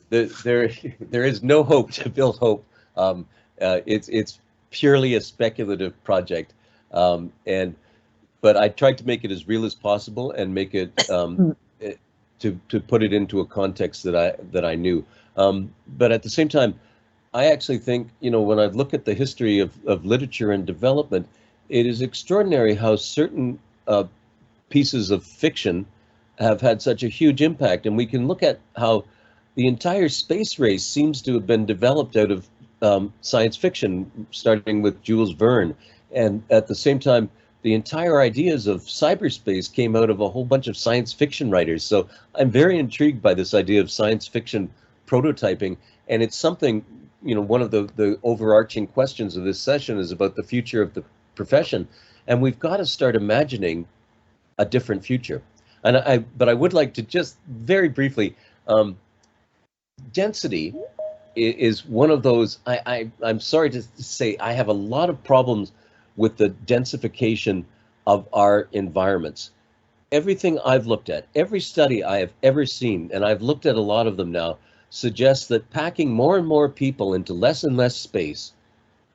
S4: there is no hope to build hope. It's purely a speculative project, but I tried to make it as real as possible and make it to put it into a context that I knew. But at the same time, I actually think, you know, when I look at the history of literature and development, it is extraordinary how certain pieces of fiction have had such a huge impact. And we can look at how the entire space race seems to have been developed out of science fiction, starting with Jules Verne. And at the same time, the entire ideas of cyberspace came out of a whole bunch of science fiction writers. So I'm very intrigued by this idea of science fiction prototyping. And it's something, you know, one of the overarching questions of this session is about the future of the profession. And we've got to start imagining a different future. But I would like to just very briefly, density is one of those, I'm sorry to say, I have a lot of problems with the densification of our environments. Everything I've looked at, every study I have ever seen, and I've looked at a lot of them now, suggests that packing more and more people into less and less space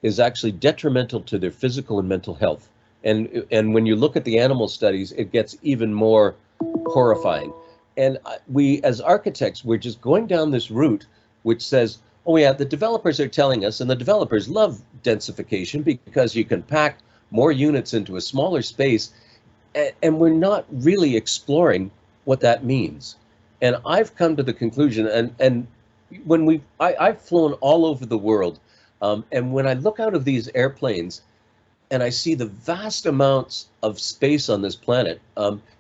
S4: is actually detrimental to their physical and mental health. And when you look at the animal studies, it gets even more horrifying. And we, as architects, we're just going down this route which says, oh yeah, the developers are telling us, and the developers love densification because you can pack more units into a smaller space, and we're not really exploring what that means. And I've come to the conclusion, and when I've flown all over the world, and when I look out of these airplanes and I see the vast amounts of space on this planet,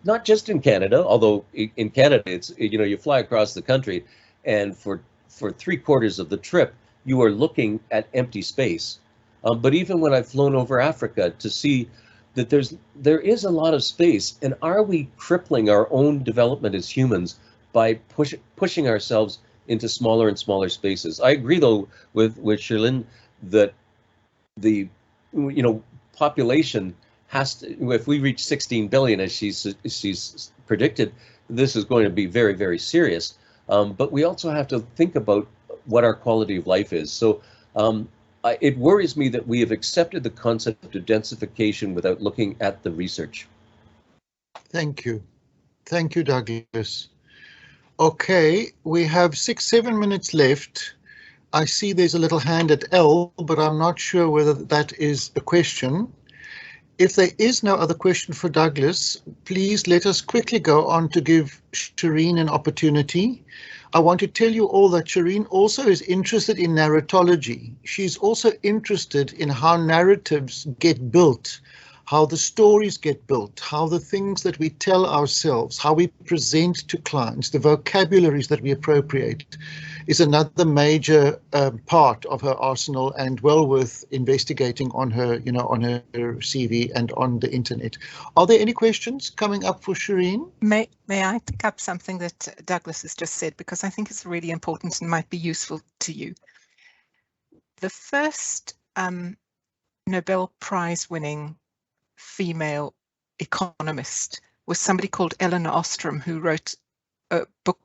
S4: not just in Canada, although in Canada it's, you know, you fly across the country, and for 3/4 of the trip you are looking at empty space. But even when I've flown over Africa to see that there is a lot of space, and are we crippling our own development as humans by pushing ourselves into smaller and smaller spaces? I agree though with Shirlene that the, you know, population has to, if we reach 16 billion as she's predicted, this is going to be very, very serious. But we also have to think about what our quality of life is. So it worries me that we have accepted the concept of densification without looking at the research.
S2: Thank you. Thank you, Douglas. Okay, we have 6-7 minutes left. I see there's a little hand at L, but I'm not sure whether that is a question. If there is no other question for Douglas, please let us quickly go on to give Shireen an opportunity. I want to tell you all that Shireen also is interested in narratology. She's also interested in how narratives get built, how the stories get built, how the things that we tell ourselves, how we present to clients, the vocabularies that we appropriate, is another major part of her arsenal, and well worth investigating on her, on her CV and on the internet. Are there any questions coming up for Shireen?
S3: May I pick up something that Douglas has just said, because I think it's really important and might be useful to you. The first Nobel Prize winning female economist was somebody called Eleanor Ostrom, who wrote a book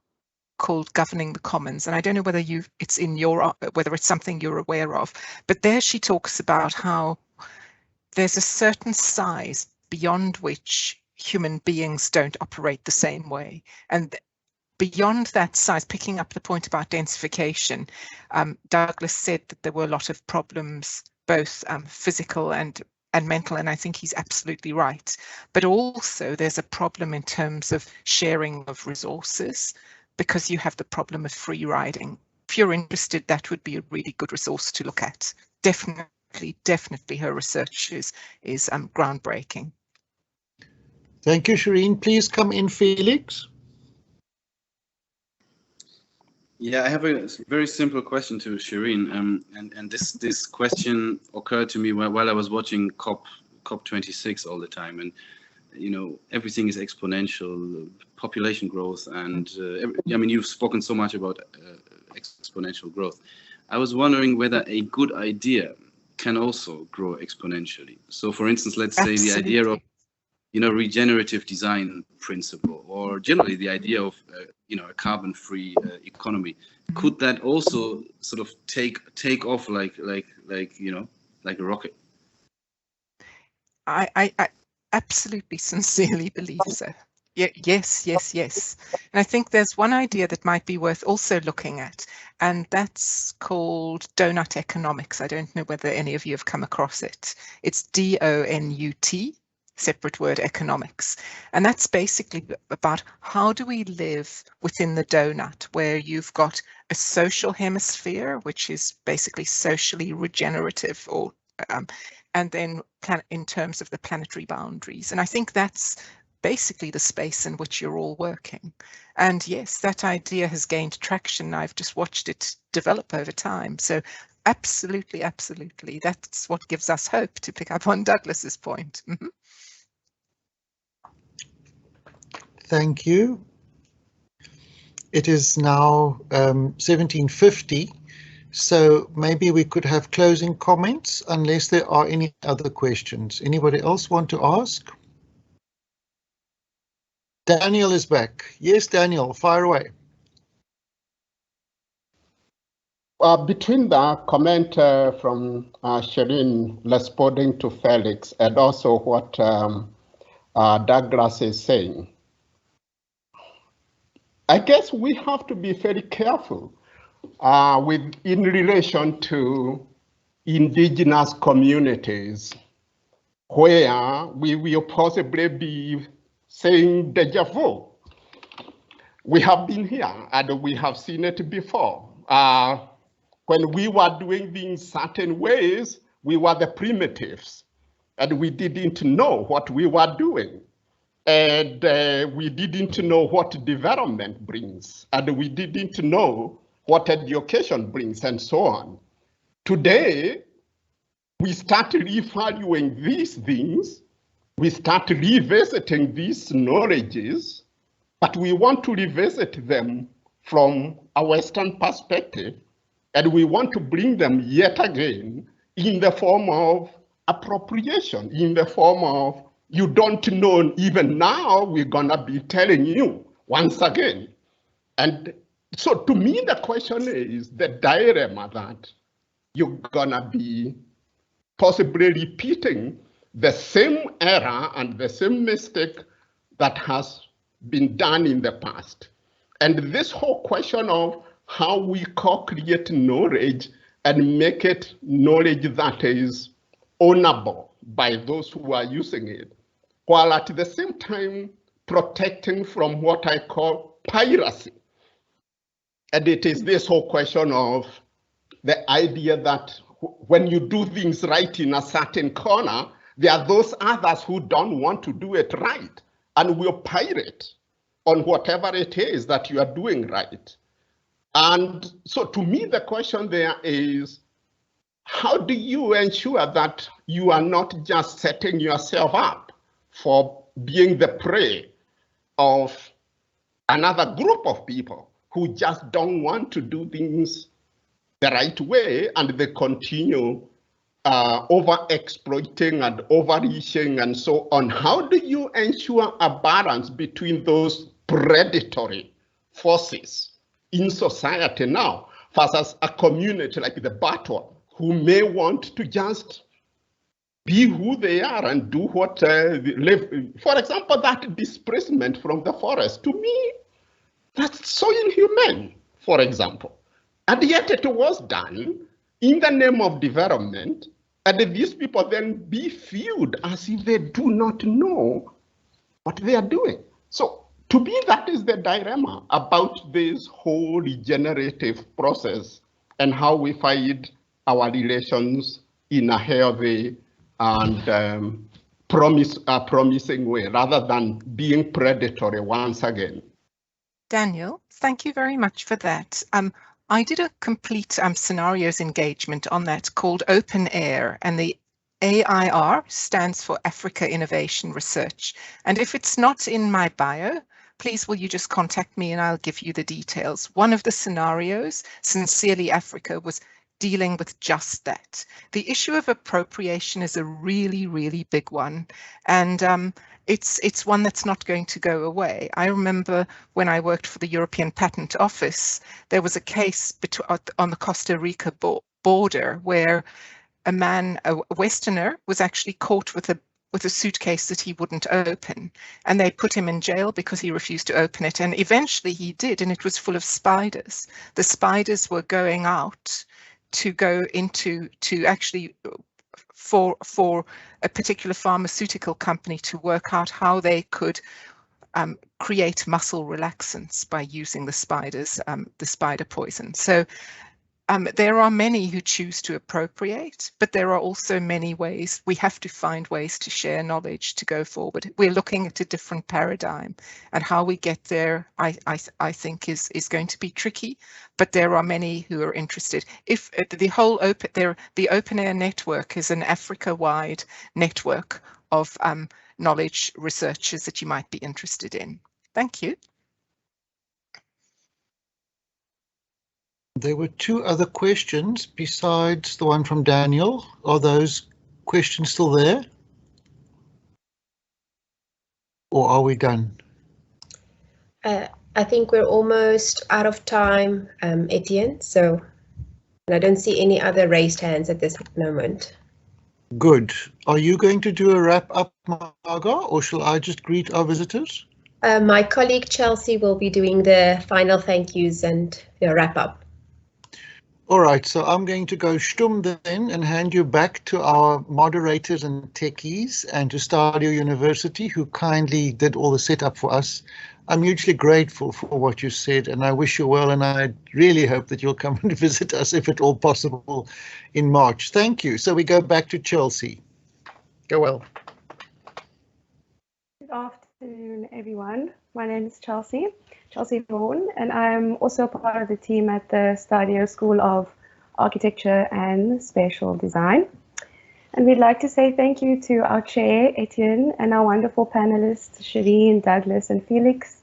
S3: called Governing the Commons. And I don't know whether whether it's something you're aware of, but there she talks about how there's a certain size beyond which human beings don't operate the same way. And beyond that size, picking up the point about densification, Douglas said that there were a lot of problems, both physical and mental, and I think he's absolutely right. But also there's a problem in terms of sharing of resources, because you have the problem of free riding. If you're interested, that would be a really good resource to look at. Definitely her research is groundbreaking.
S2: Thank you, Shireen. Please come in, Felix.
S6: Yeah, I have a very simple question to Shireen, and this question occurred to me while I was watching COP26 all the time, and everything is exponential, population growth, and I mean, you've spoken so much about exponential growth. I was wondering whether a good idea can also grow exponentially. So, for instance, let's say the idea of regenerative design principle, or generally the idea of a carbon-free economy. Could that also sort of take off like a rocket?
S3: I absolutely sincerely believe so. Yes. And I think there's one idea that might be worth also looking at, and that's called donut economics. I don't know whether any of you have come across it. It's DONUT. Separate word, economics. And that's basically about how do we live within the donut, where you've got a social hemisphere, which is basically socially regenerative, or and then in terms of the planetary boundaries. And I think that's basically the space in which you're all working. And yes, that idea has gained traction. I've just watched it develop over time. So absolutely, that's what gives us hope, to pick up on Douglas's point. Mm-hmm.
S2: Thank you. It is now 17:50, so maybe we could have closing comments, unless there are any other questions. Anybody else want to ask? Daniel is back. Yes, Daniel, fire away.
S8: Between the comment from Shireen responding to Felix, and also what Douglas is saying, I guess we have to be very careful in relation to indigenous communities, where we will possibly be saying deja vu. We have been here and we have seen it before. When we were doing things certain ways, we were the primitives, and we didn't know what we were doing. And we didn't know what development brings, and we didn't know what education brings, and so on. Today, we start revaluing these things, we start revisiting these knowledges, but we want to revisit them from a Western perspective, and we want to bring them yet again in the form of appropriation, in the form of, you don't know, even now we're gonna be telling you once again. And so to me, the question is the dilemma that you're gonna be possibly repeating the same error and the same mistake that has been done in the past. And this whole question of how we co-create knowledge and make it knowledge that is ownable by those who are using it, while at the same time protecting from what I call piracy. And it is this whole question of the idea that when you do things right in a certain corner, There are those others who don't want to do it right and will pirate on whatever it is that you are doing right. And so to me, the question there is, how do you ensure that you are not just setting yourself up for being the prey of another group of people who just don't want to do things the right way, and they continue over-exploiting and overreaching and so on? How do you ensure a balance between those predatory forces in society now versus a community like the Batwa, who may want to just be who they are and do what they live? For example, that displacement from the forest, to me, that's so inhumane, for example. And yet it was done in the name of development, and these people then be viewed as if they do not know what they are doing. So to me, that is the dilemma about this whole regenerative process and how we find our relations in a healthy and promising way, rather than being predatory once again.
S3: Daniel, thank you very much for that. I did a complete scenarios engagement on that called Open Air, and the AIR stands for Africa Innovation Research. And if it's not in my bio, please will you just contact me and I'll give you the details. One of the scenarios, Sincerely Africa, was dealing with just that. The issue of appropriation is a really, really big one. And it's one that's not going to go away. I remember when I worked for the European Patent Office, there was a case on the Costa Rica border where a Westerner, was actually caught with a suitcase that he wouldn't open, and they put him in jail because he refused to open it. And eventually he did, and it was full of spiders. The spiders were going out to go into actually for a particular pharmaceutical company to work out how they could create muscle relaxants by using the spiders, the spider poison. So there are many who choose to appropriate, but there are also many ways. We have to find ways to share knowledge to go forward. We're looking at a different paradigm, and how we get there, I think, is going to be tricky. But there are many who are interested. If the Open Air network is an Africa-wide network of knowledge researchers that you might be interested in. Thank you.
S2: There were two other questions besides the one from Daniel. Are those questions still there? Or are we done?
S1: I think we're almost out of time, Etienne, so I don't see any other raised hands at this moment.
S2: Good. Are you going to do a wrap up, Marga, or shall I just greet our visitors?
S1: My colleague Chelsea will be doing the final thank yous and the wrap up.
S2: All right, so I'm going to go stum then and hand you back to our moderators and techies and to STADIO University, who kindly did all the setup for us. I'm hugely grateful for what you said, and I wish you well, and I really hope that you'll come and visit us, if at all possible, in March. Thank you. So we go back to Chelsea. Go well.
S11: Good afternoon, everyone. My name is Chelsea Vaughan, and I'm also part of the team at the STADIO School of Architecture and Spatial Design. And we'd like to say thank you to our chair, Etienne, and our wonderful panelists, Shireen, Douglas, and Felix,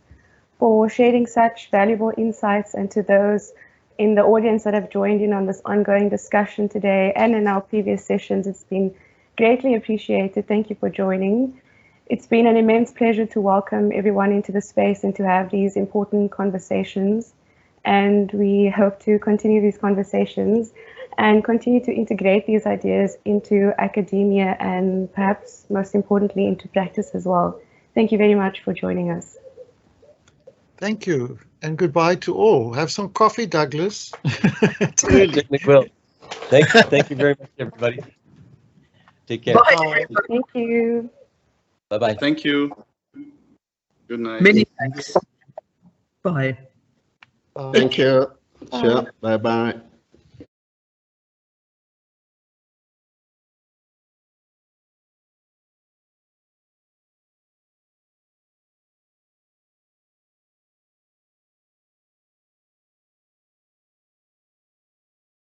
S11: for sharing such valuable insights, and to those in the audience that have joined in on this ongoing discussion today and in our previous sessions. It's been greatly appreciated. Thank you for joining. It's been an immense pleasure to welcome everyone into the space and to have these important conversations. And we hope to continue these conversations and continue to integrate these ideas into academia and perhaps most importantly into practice as well. Thank you very much for joining us.
S2: Thank you, and goodbye to all. Have some coffee, Douglas. It's early.
S4: Certainly will. Thank you very much, everybody. Take care.
S11: Bye. Thank you.
S4: Bye-bye.
S6: Thank you. Good night.
S12: Many thanks. Bye.
S8: Thank you. Sure. Bye-bye.